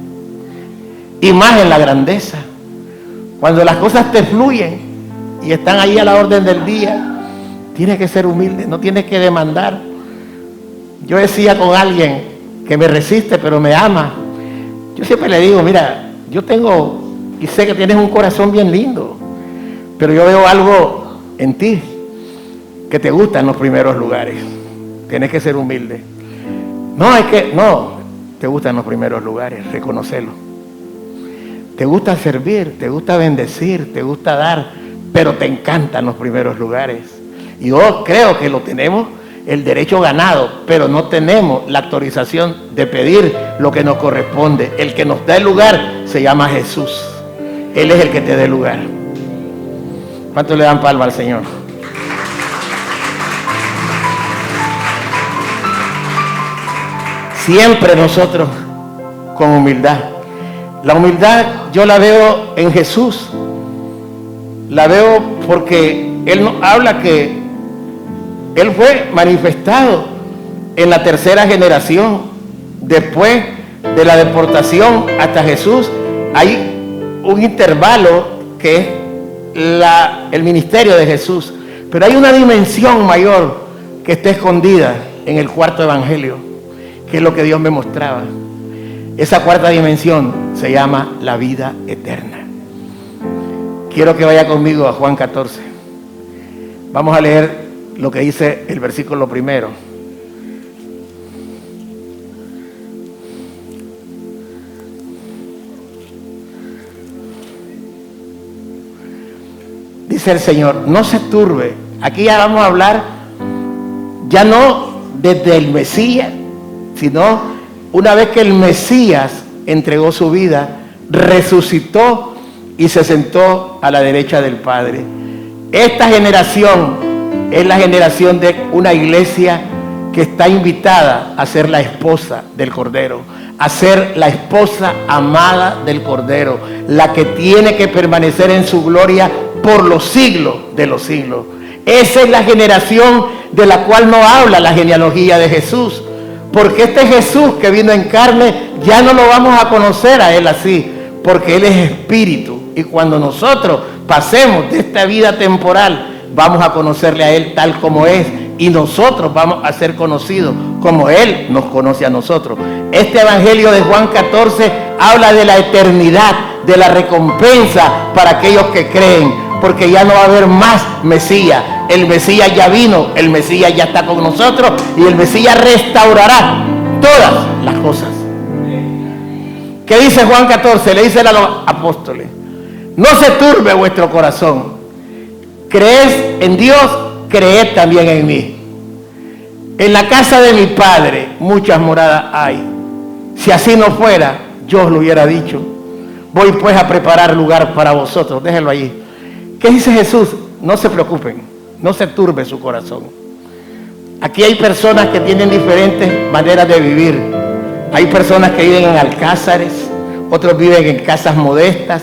Y más en la grandeza. Cuando las cosas te fluyen y están ahí a la orden del día, tienes que ser humilde, no tienes que demandar. Yo decía con alguien que me resiste pero me ama, yo siempre le digo, mira, yo tengo y sé que tienes un corazón bien lindo, pero yo veo algo en ti que te gusta en los primeros lugares. Tienes que ser humilde. No, te gusta en los primeros lugares, reconocerlo. Te gusta servir, te gusta bendecir, te gusta dar, pero te encantan los primeros lugares. Y yo creo que lo tenemos el derecho ganado, pero no tenemos la autorización de pedir lo que nos corresponde. El que nos da el lugar se llama Jesús. Él es el que te da el lugar. ¿Cuánto le dan palma al Señor? Siempre nosotros con humildad. La humildad yo la veo en Jesús. La veo porque Él nos habla que Él fue manifestado en la tercera generación. Después de la deportación hasta Jesús, hay un intervalo que es el ministerio de Jesús. Pero hay una dimensión mayor que está escondida en el cuarto evangelio, que es lo que Dios me mostraba. Esa cuarta dimensión se llama la vida eterna. Quiero que vaya conmigo a Juan 14. Vamos a leer lo que dice el versículo primero. Dice el Señor, no se turbe. Aquí ya vamos a hablar, ya no desde el Mesías, sino una vez que el Mesías entregó su vida, resucitó y se sentó a la derecha del Padre. Esta generación es la generación de una iglesia que está invitada a ser la esposa del Cordero, a ser la esposa amada del Cordero, la que tiene que permanecer en su gloria por los siglos de los siglos. Esa es la generación de la cual no habla la genealogía de Jesús, porque este Jesús que vino en carne ya no lo vamos a conocer a Él así, porque Él es espíritu, y cuando nosotros pasemos de esta vida temporal vamos a conocerle a Él tal como es, y nosotros vamos a ser conocidos como Él nos conoce a nosotros. Este evangelio de Juan 14 habla de la eternidad, de la recompensa para aquellos que creen, porque ya no va a haber más Mesías. El Mesías ya vino, el Mesías ya está con nosotros, y el Mesías restaurará todas las cosas. ¿Qué dice Juan 14? Le dice a los apóstoles, no se turbe vuestro corazón. ¿Crees en Dios? Creed también en mí. En la casa de mi Padre muchas moradas hay. Si así no fuera, yo os lo hubiera dicho. Voy pues a preparar lugar para vosotros. Déjenlo allí. ¿Qué dice Jesús? No se preocupen, no se turbe su corazón. Aquí hay personas que tienen diferentes maneras de vivir. Hay personas que viven en alcázares, otros viven en casas modestas,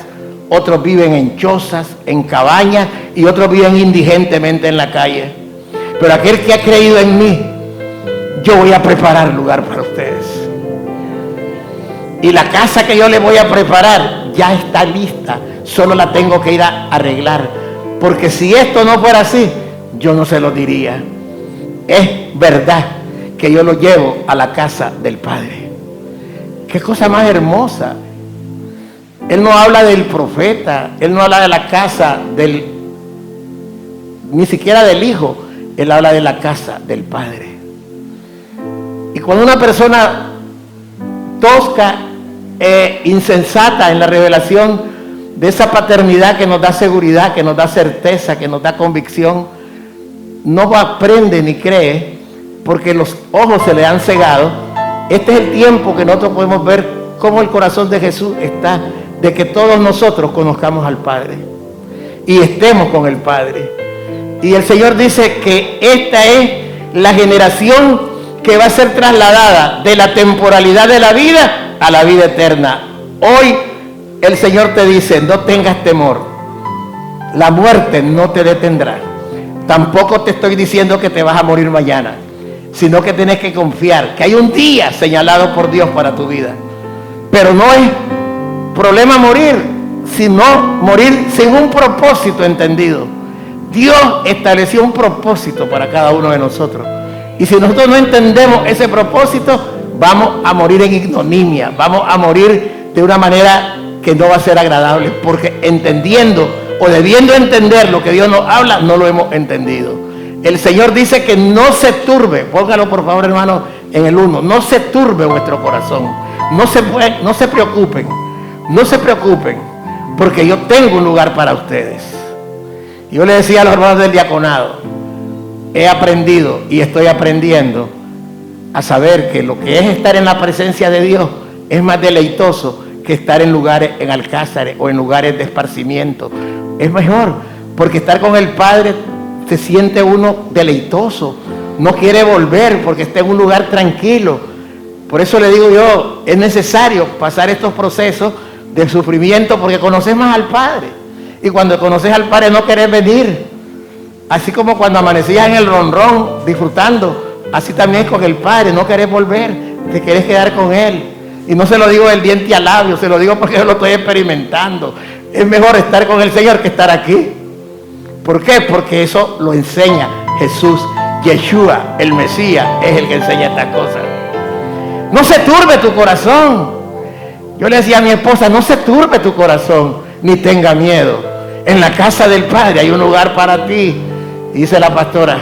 otros viven en chozas, en cabañas, y otros viven indigentemente en la calle. Pero aquel que ha creído en mí, yo voy a preparar lugar para ustedes. Y la casa que yo les voy a preparar ya está lista, solo la tengo que ir a arreglar. Porque si esto no fuera así, yo no se lo diría. Es verdad que yo lo llevo a la casa del Padre. Qué cosa más hermosa. Él no habla del profeta, Él no habla de la casa ni siquiera del Hijo, Él habla de la casa del Padre. Y cuando una persona tosca e insensata en la revelación de esa paternidad que nos da seguridad, que nos da certeza, que nos da convicción, no aprende ni cree, porque los ojos se le han cegado, este es el tiempo que nosotros podemos ver cómo el corazón de Jesús está, de que todos nosotros conozcamos al Padre y estemos con el Padre. Y el Señor dice que esta es la generación que va a ser trasladada de la temporalidad de la vida a la vida eterna. Hoy el Señor te dice, no tengas temor, la muerte no te detendrá. Tampoco te estoy diciendo que te vas a morir mañana, sino que tienes que confiar que hay un día señalado por Dios para tu vida. Pero no es problema morir, sino morir sin un propósito entendido. Dios estableció un propósito para cada uno de nosotros. Y si nosotros no entendemos ese propósito, vamos a morir en ignominia, vamos a morir de una manera que no va a ser agradable, porque entendiendo o debiendo entender lo que Dios nos habla, no lo hemos entendido. El Señor dice que no se turbe, póngalo por favor hermano en el 1, no se turbe vuestro corazón, no se preocupen, no se preocupen, porque yo tengo un lugar para ustedes. Yo le decía a los hermanos del diaconado, he aprendido y estoy aprendiendo a saber que lo que es estar en la presencia de Dios es más deleitoso que estar en lugares, en alcázares o en lugares de esparcimiento. Es mejor, porque estar con el Padre se siente uno deleitoso, no quiere volver porque está en un lugar tranquilo. Por eso le digo yo, es necesario pasar estos procesos de sufrimiento porque conoces más al Padre. Y cuando conoces al Padre no querés venir. Así como cuando amanecías en el ronrón disfrutando, así también con el Padre, no querés volver, te querés quedar con Él. Y no se lo digo del diente al labio, se lo digo porque yo lo estoy experimentando. Es mejor estar con el Señor que estar aquí. ¿Por qué? Porque eso lo enseña Jesús. Yeshua, el Mesías, es el que enseña estas cosas. No se turbe tu corazón. Yo le decía a mi esposa, no se turbe tu corazón, ni tenga miedo. En la casa del Padre hay un lugar para ti. Y dice la pastora,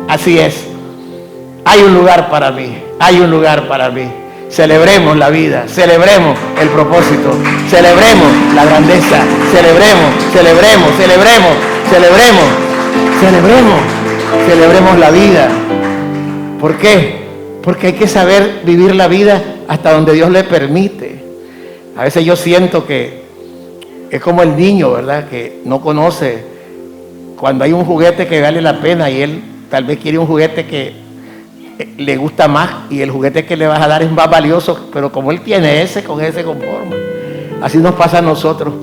así es. Hay un lugar para mí, hay un lugar para mí. Celebremos la vida, celebremos el propósito, celebremos la grandeza, celebremos la vida. ¿Por qué? Porque hay que saber vivir la vida hasta donde Dios le permite. A veces yo siento que es como el niño, ¿verdad? Que no conoce cuando hay un juguete que vale la pena y él tal vez quiere un juguete que le gusta más y el juguete que le vas a dar es más valioso, pero como él tiene ese, con ese se conforma. Así nos pasa a nosotros.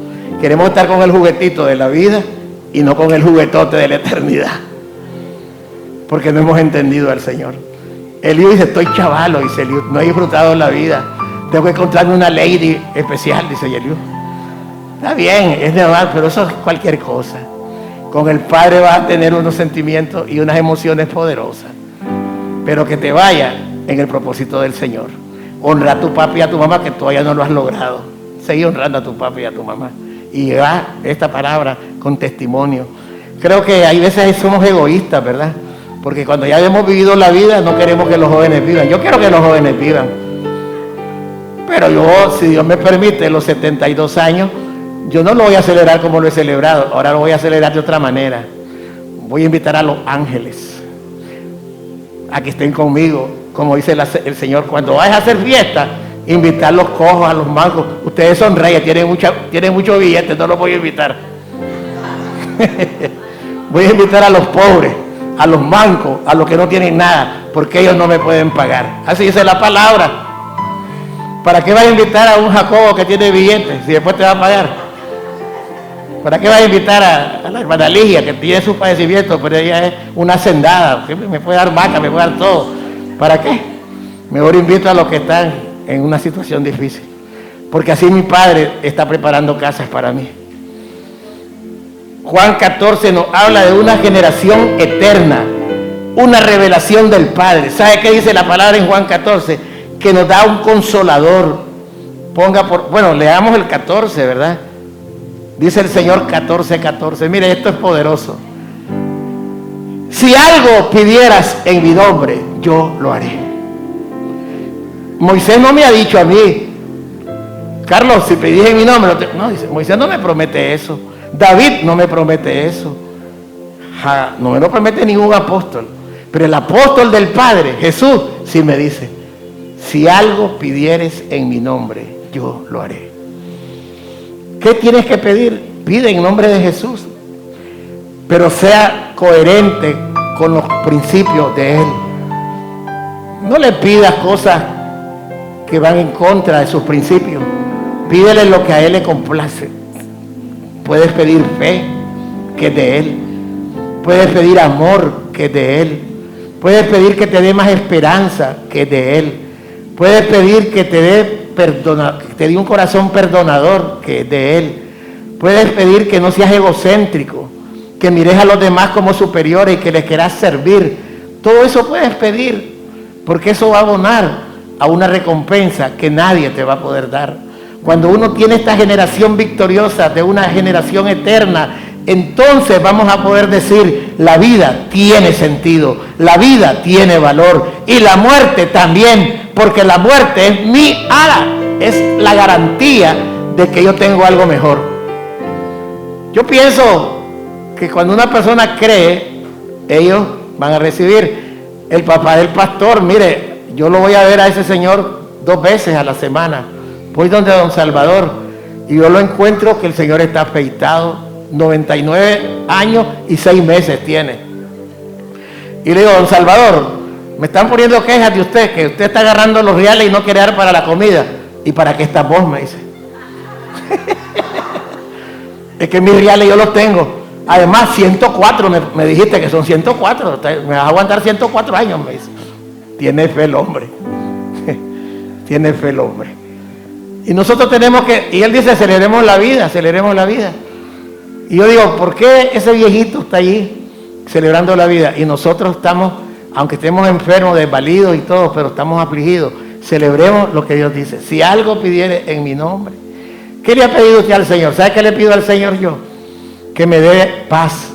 Queremos estar con el juguetito de la vida y no con el juguetote de la eternidad, porque no hemos entendido al Señor. Eliú dice, estoy chavalo, dice Eliú, no he disfrutado la vida, tengo que encontrarme una lady especial, dice Eliú. Está bien, es normal, pero eso es cualquier cosa. Con el Padre vas a tener unos sentimientos y unas emociones poderosas, pero que te vaya en el propósito del Señor. Honra a tu papi y a tu mamá, que todavía no lo has logrado. Seguí honrando a tu papi y a tu mamá. Y lleva esta palabra con testimonio. Creo que hay veces somos egoístas, ¿verdad? Porque cuando ya hemos vivido la vida, no queremos que los jóvenes vivan. Yo quiero que los jóvenes vivan. Pero yo, si Dios me permite, los 72 años, yo no lo voy a celebrar como lo he celebrado. Ahora lo voy a celebrar de otra manera. Voy a invitar a los ángeles a que estén conmigo, como dice el Señor, cuando vayas a hacer fiesta, invitar a los cojos, a los mancos. Ustedes son reyes, tienen muchos billetes, no los voy a invitar. Voy a invitar a los pobres, a los mancos, a los que no tienen nada, porque ellos no me pueden pagar. Así dice la palabra. ¿Para qué vas a invitar a un Jacobo que tiene billetes si después te va a pagar? ¿Para qué vas a invitar a la hermana Ligia, que tiene sus padecimientos, pero ella es una hacendada, que me puede dar vaca, me puede dar todo? ¿Para qué? Mejor invito a los que están en una situación difícil, porque así mi Padre está preparando casas para mí. Juan 14 nos habla de una generación eterna, una revelación del Padre. ¿Sabe qué dice la palabra en Juan 14? Que nos da un consolador. Leamos el 14, ¿verdad? Dice el Señor 14:14. Mire, esto es poderoso. Si algo pidieras en mi nombre, yo lo haré. Moisés no me ha dicho a mí, Carlos, si pedís en mi nombre, no, dice, Moisés no me promete eso. David no me promete eso. No me lo promete ningún apóstol. Pero el apóstol del Padre, Jesús, sí me dice, si algo pidieres en mi nombre, yo lo haré. ¿Qué tienes que pedir? Pide en nombre de Jesús, pero sea coherente con los principios de Él. No le pidas cosas que van en contra de sus principios. Pídele lo que a Él le complace. Puedes pedir fe, que es de Él. Puedes pedir amor, que es de Él. Puedes pedir que te dé más esperanza, que es de Él. Puedes pedir que te dé un corazón perdonador, que es de Él. Puedes pedir que no seas egocéntrico, que mires a los demás como superiores y que les quieras servir. Todo eso puedes pedir, porque eso va a abonar a una recompensa que nadie te va a poder dar. Cuando uno tiene esta generación victoriosa de una generación eterna, entonces vamos a poder decir, la vida tiene sentido, la vida tiene valor y la muerte también, porque la muerte es mi ala, es la garantía de que yo tengo algo mejor. Yo pienso que cuando una persona cree, ellos van a recibir. El papá del pastor, mire, yo lo voy a ver a ese señor 2 veces a la semana. Voy donde don Salvador y yo lo encuentro que el señor está afeitado, 99 años y 6 meses tiene. Y le digo, don Salvador, me están poniendo quejas de usted, que usted está agarrando los reales y no quiere dar para la comida. ¿Y para qué estás vos? Me dice. Es que mis reales yo los tengo. Además, 104, me dijiste que son 104. Me vas a aguantar 104 años, me dice. Tiene fe el hombre. Tiene fe el hombre. Y nosotros tenemos que, y él dice, aceleremos la vida. Y yo digo, ¿por qué ese viejito está allí celebrando la vida? Y nosotros estamos, aunque estemos enfermos, desvalidos y todo, pero estamos afligidos. Celebremos lo que Dios dice. Si algo pidiere en mi nombre. ¿Qué le ha pedido usted al Señor? ¿Sabe qué le pido al Señor yo? Que me dé paz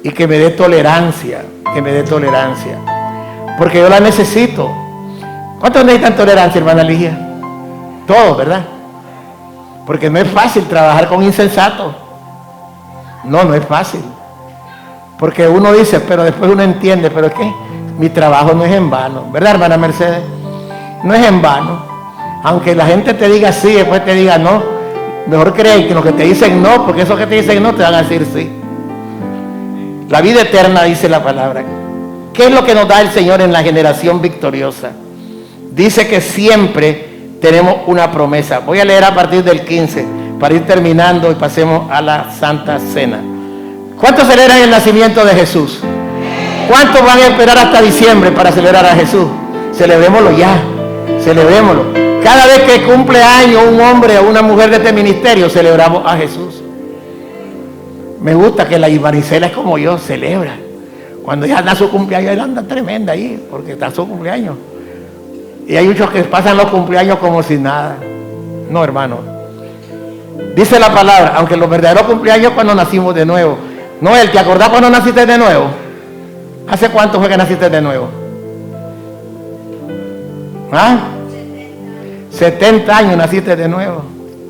y que me dé tolerancia. Porque yo la necesito. ¿Cuántos necesitan tolerancia, hermana Ligia? Todos, ¿verdad? Porque no es fácil trabajar con insensatos. No es fácil. Porque uno dice, pero después uno entiende, pero es que mi trabajo no es en vano. ¿Verdad, hermana Mercedes? No es en vano. Aunque la gente te diga sí, después te diga no, mejor creer que los que te dicen no, porque esos que te dicen no te van a decir sí. La vida eterna, dice la palabra. ¿Qué es lo que nos da el Señor en la generación victoriosa? Dice que siempre tenemos una promesa. Voy a leer a partir del 15 para ir terminando y pasemos a la Santa Cena. ¿Cuántos celebran el nacimiento de Jesús? ¿Cuántos van a esperar hasta diciembre para celebrar a Jesús? Celebrémoslo ya, celebrémoslo. Cada vez que cumple años un hombre o una mujer de este ministerio, celebramos a Jesús. Me gusta que la Maricela es como yo, celebra. Cuando ya anda su cumpleaños, ella anda tremenda ahí, porque está su cumpleaños. Y hay muchos que pasan los cumpleaños como si nada. No, hermano. Dice la palabra, aunque los verdaderos cumpleaños cuando nacimos de nuevo. Noel, ¿te acordás cuando naciste de nuevo? ¿Hace cuánto fue que naciste de nuevo? ¿Ah? 70 años naciste de nuevo.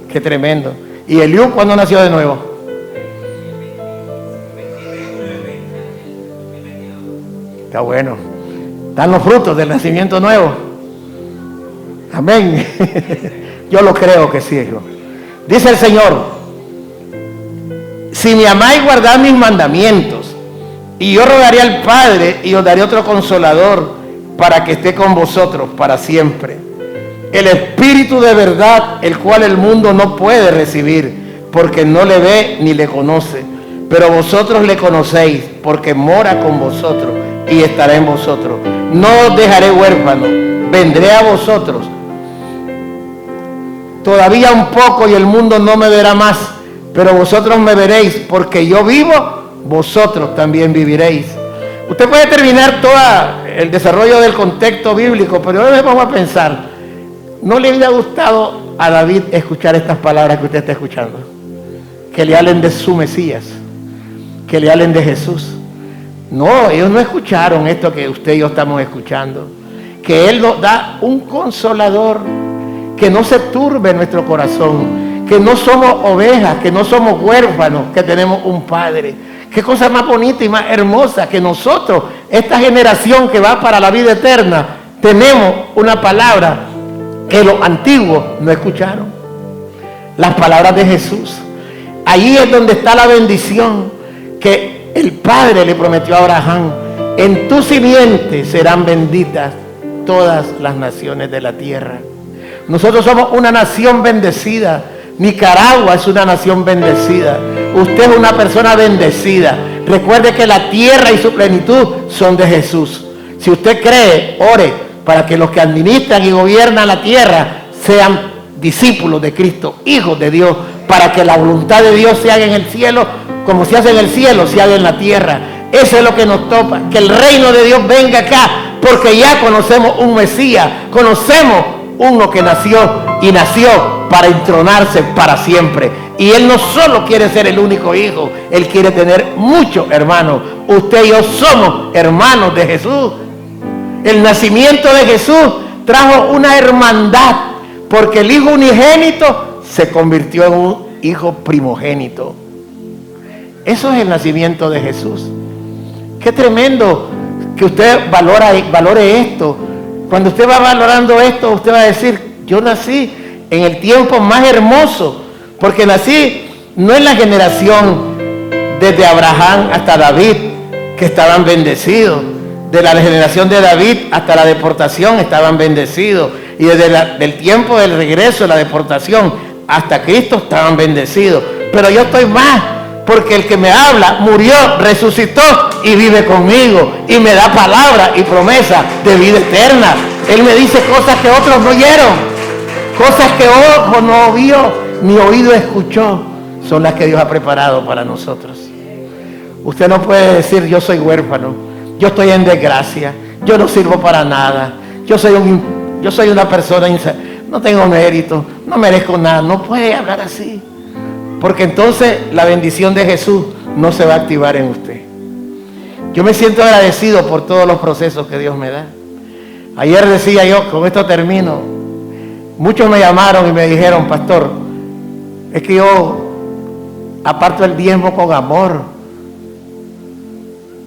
Qué tremendo. ¿Y Eliú cuándo nació de nuevo? Está bueno. Están los frutos del nacimiento nuevo. Amén. Yo lo creo que sí, hijo. Dice el Señor: si me amáis, guardad mis mandamientos, y yo rogaré al Padre y os daré otro consolador para que esté con vosotros para siempre. El Espíritu de verdad, el cual el mundo no puede recibir, porque no le ve ni le conoce. Pero vosotros le conocéis, porque mora con vosotros y estará en vosotros. No os dejaré huérfanos, vendré a vosotros. Todavía un poco y el mundo no me verá más, pero vosotros me veréis, porque yo vivo, vosotros también viviréis. Usted puede terminar todo el desarrollo del contexto bíblico, pero ahora vamos a pensar, ¿no le hubiera gustado a David escuchar estas palabras que usted está escuchando? Que le hablen de su Mesías, que le hablen de Jesús. No, ellos no escucharon esto que usted y yo estamos escuchando, que Él nos da un consolador, que no se turbe nuestro corazón, que no somos ovejas, que no somos huérfanos, que tenemos un Padre. Qué cosa más bonita y más hermosa que nosotros, esta generación que va para la vida eterna, tenemos una palabra que los antiguos no escucharon. Las palabras de Jesús. Allí es donde está la bendición que el Padre le prometió a Abraham: en tu simiente serán benditas todas las naciones de la tierra. Nosotros somos una nación bendecida. Nicaragua es una nación bendecida. Usted es una persona bendecida. Recuerde que la tierra y su plenitud son de Jesús. Si usted cree, ore para que los que administran y gobiernan la tierra sean discípulos de Cristo, hijos de Dios, para que la voluntad de Dios se haga en el cielo, como se hace en el cielo, se haga en la tierra. Eso es lo que nos topa, que el reino de Dios venga acá, porque ya conocemos un Mesías, conocemos uno que nació y nació para entronarse para siempre. Y Él no solo quiere ser el único hijo, Él quiere tener muchos hermanos. Usted y yo somos hermanos de Jesús. El nacimiento de Jesús trajo una hermandad, porque el hijo unigénito se convirtió en un hijo primogénito. Eso es el nacimiento de Jesús. Qué tremendo que usted valore esto. Cuando usted va valorando esto, usted va a decir: yo nací en el tiempo más hermoso, porque nací no en la generación desde Abraham hasta David, que estaban bendecidos. De la generación de David hasta la deportación estaban bendecidos. Y desde el tiempo del regreso de la deportación hasta Cristo estaban bendecidos. pero yo estoy más, porque el que me habla murió, resucitó y vive conmigo y me da palabra y promesa de vida eterna. Él me dice cosas que otros no oyeron, cosas que ojo no vio ni oído escuchó, son las que Dios ha preparado para nosotros. Usted no puede decir yo soy huérfano, yo estoy en desgracia, yo no sirvo para nada, yo soy una persona no tengo mérito, no merezco nada. No puede hablar así, porque entonces la bendición de Jesús no se va a activar en usted. Yo me siento agradecido por todos los procesos que Dios me da. Ayer decía yo, con esto termino, muchos me llamaron y me dijeron, pastor, es que yo aparto el diezmo con amor.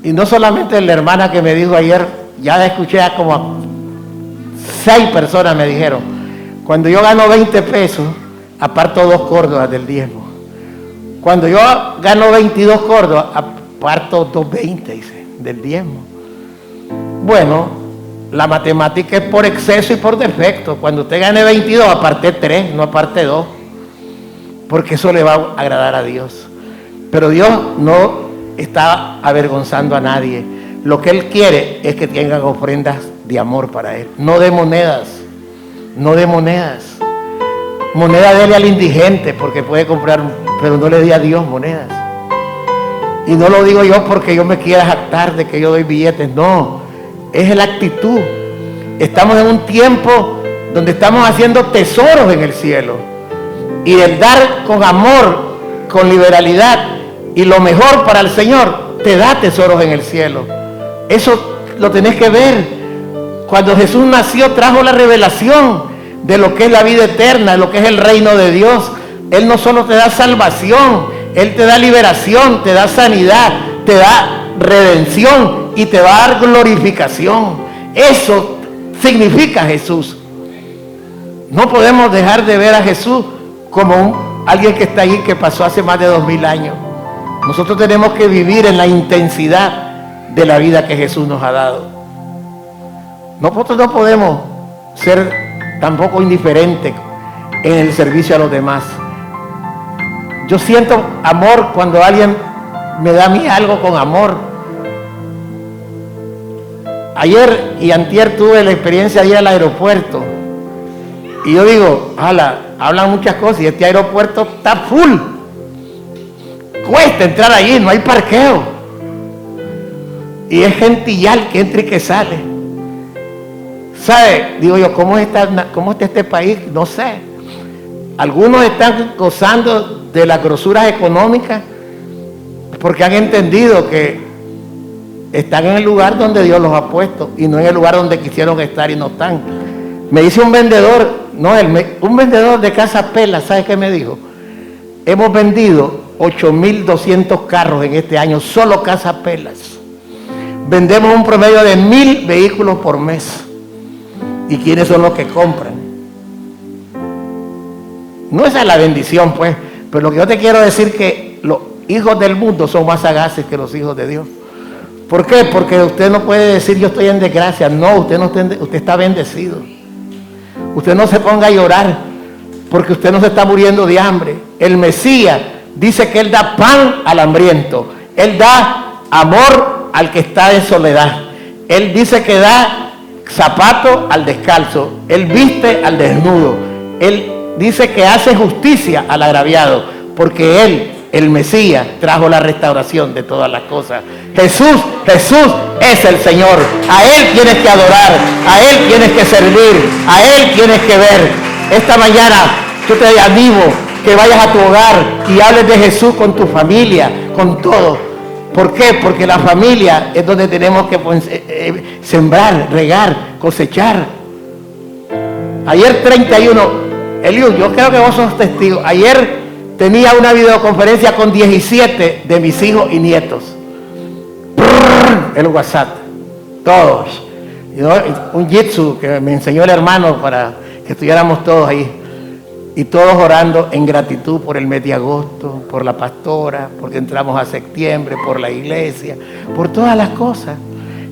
Y no solamente la hermana que me dijo ayer, ya escuché a como 6 personas me dijeron, cuando yo gano 20 pesos, aparto 2 córdobas del diezmo. Cuando yo gano 22 córdobas, aparto 2.20, dice, del diezmo. Bueno, la matemática es por exceso y por defecto. Cuando usted gane 22, aparte 3, no aparte 2. Porque eso le va a agradar a Dios. Pero Dios no está avergonzando a nadie. Lo que Él quiere es que tengan ofrendas de amor para Él. No de monedas. No de monedas. Moneda dele al indigente porque puede comprar, pero no le dé a Dios monedas. Y no lo digo yo porque yo me quiera jactar de que yo doy billetes. No, es la actitud. Estamos en un tiempo donde estamos haciendo tesoros en el cielo. Y el dar con amor, con liberalidad y lo mejor para el Señor, te da tesoros en el cielo. Eso lo tenés que ver. Cuando Jesús nació trajo la revelación de lo que es la vida eterna, de lo que es el reino de Dios. Él no solo te da salvación, Él te da liberación, te da sanidad, te da redención y te va a dar glorificación. Eso significa Jesús. No podemos dejar de ver a Jesús como alguien que está ahí, que pasó hace más de 2000 años. Nosotros tenemos que vivir en la intensidad de la vida que Jesús nos ha dado. Nosotros no podemos ser tampoco indiferentes en el servicio a los demás. Yo siento amor cuando alguien me da a mí algo con amor. Ayer y antier tuve la experiencia de ir al aeropuerto. Y yo digo, hablan muchas cosas y este aeropuerto está full. Cuesta entrar allí, no hay parqueo. Y es gentillal que entra y que sale. ¿Sabe? Digo yo, ¿cómo está este país? No sé. Algunos están gozando de las grosuras económicas porque han entendido que están en el lugar donde Dios los ha puesto y no en el lugar donde quisieron estar y no están. Me dice un vendedor, un vendedor de Casa Pela, ¿sabe qué me dijo? Hemos vendido 8.200 carros en este año, solo Casa Pelas. Vendemos un promedio de 1.000 vehículos por mes. ¿Y quiénes son los que compran? No esa es la bendición, pues. Pero lo que yo te quiero decir es que los hijos del mundo son más sagaces que los hijos de Dios. ¿Por qué? Porque usted no puede decir yo estoy en desgracia. No, usted está bendecido. Usted no se ponga a llorar porque usted no se está muriendo de hambre. El Mesías dice que Él da pan al hambriento. Él da amor al que está en soledad. Él dice que da zapato al descalzo. Él viste al desnudo. Él dice que hace justicia al agraviado, porque Él, el Mesías, trajo la restauración de todas las cosas. Jesús es el Señor. A Él tienes que adorar, a Él tienes que servir, a Él tienes que ver. Esta mañana yo te animo que vayas a tu hogar y hables de Jesús con tu familia, con todo. ¿Por qué? Porque la familia es donde tenemos que sembrar, regar, cosechar. Ayer 31, Eliud, yo creo que vos sos testigo. Ayer tenía una videoconferencia con 17 de mis hijos y nietos. El WhatsApp, todos. Un jitsu que me enseñó el hermano para que estuviéramos todos ahí. Y todos orando en gratitud por el mes de agosto, por la pastora, porque entramos a septiembre, por la iglesia, por todas las cosas.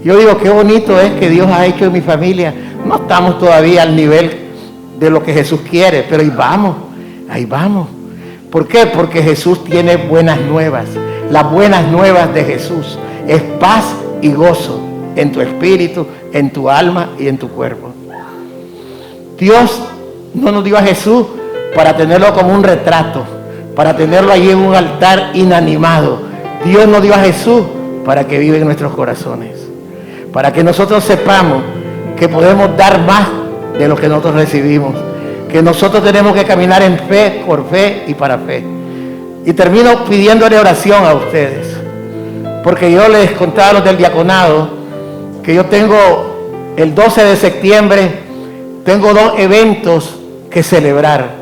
Yo digo, qué bonito es que Dios ha hecho en mi familia. No estamos todavía al nivel de lo que Jesús quiere, pero ahí vamos. ¿Por qué? Porque Jesús tiene buenas nuevas. Las buenas nuevas de Jesús es paz y gozo en tu espíritu, en tu alma y en tu cuerpo. Dios no nos dio a Jesús para tenerlo como un retrato, para tenerlo allí en un altar inanimado. Dios nos dio a Jesús para que viva en nuestros corazones, para que nosotros sepamos que podemos dar más de lo que nosotros recibimos, que nosotros tenemos que caminar en fe, por fe y para fe. Y termino pidiéndole oración a ustedes, porque yo les contaba a los del diaconado que yo tengo el 12 de septiembre, tengo 2 eventos que celebrar.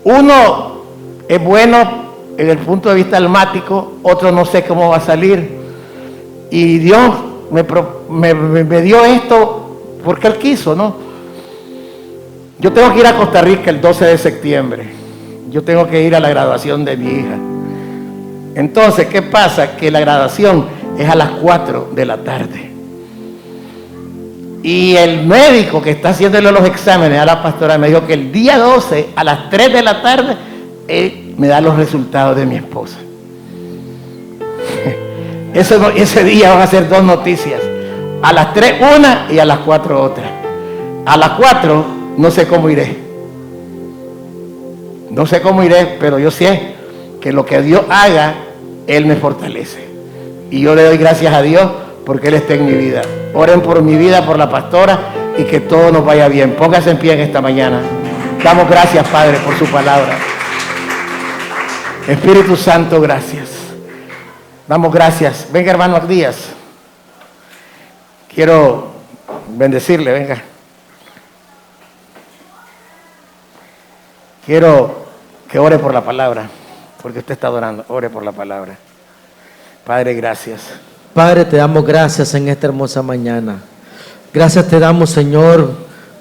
Uno es bueno en el punto de vista almático, otro no sé cómo va a salir. Y Dios me dio esto porque Él quiso, ¿no? Yo tengo que ir a Costa Rica el 12 de septiembre. Yo tengo que ir a la graduación de mi hija. Entonces, ¿qué pasa? Que la graduación es a las 4 de la tarde. Y el médico que está haciéndole los exámenes a la pastora me dijo que el día 12 a las 3 de la tarde él me da los resultados de mi esposa. Ese día van a ser 2 noticias. A las 3 una y a las 4 otra. A las 4 no sé cómo iré. No sé cómo iré, pero yo sé que lo que Dios haga, Él me fortalece. Y yo le doy gracias a Dios porque Él está en mi vida. Oren por mi vida, por la pastora, y que todo nos vaya bien. Póngase en pie en esta mañana. Damos gracias, Padre, por su palabra. Espíritu Santo, gracias. Damos gracias. Venga, hermano Díaz. Quiero bendecirle, venga. Quiero que ore por la palabra, porque usted está orando. Ore por la palabra. Padre, gracias. Padre, te damos gracias en esta hermosa mañana. Gracias te damos, Señor,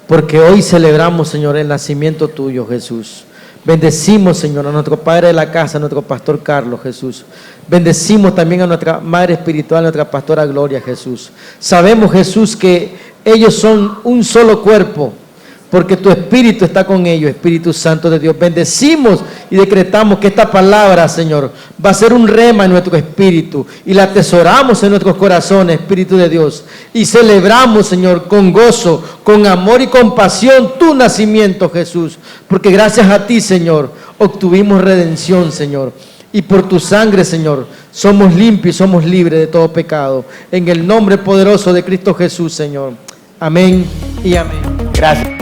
porque hoy celebramos, Señor, el nacimiento tuyo, Jesús. Bendecimos, Señor, a nuestro padre de la casa, a nuestro pastor Carlos, Jesús. Bendecimos también a nuestra madre espiritual, a nuestra pastora Gloria, Jesús. Sabemos, Jesús, que ellos son un solo cuerpo, porque tu Espíritu está con ellos, Espíritu Santo de Dios. Bendecimos y decretamos que esta palabra, Señor, va a ser un rema en nuestro espíritu y la atesoramos en nuestros corazones, Espíritu de Dios. Y celebramos, Señor, con gozo, con amor y compasión tu nacimiento, Jesús. Porque gracias a ti, Señor, obtuvimos redención, Señor. Y por tu sangre, Señor, somos limpios y somos libres de todo pecado. En el nombre poderoso de Cristo Jesús, Señor. Amén y amén. Gracias.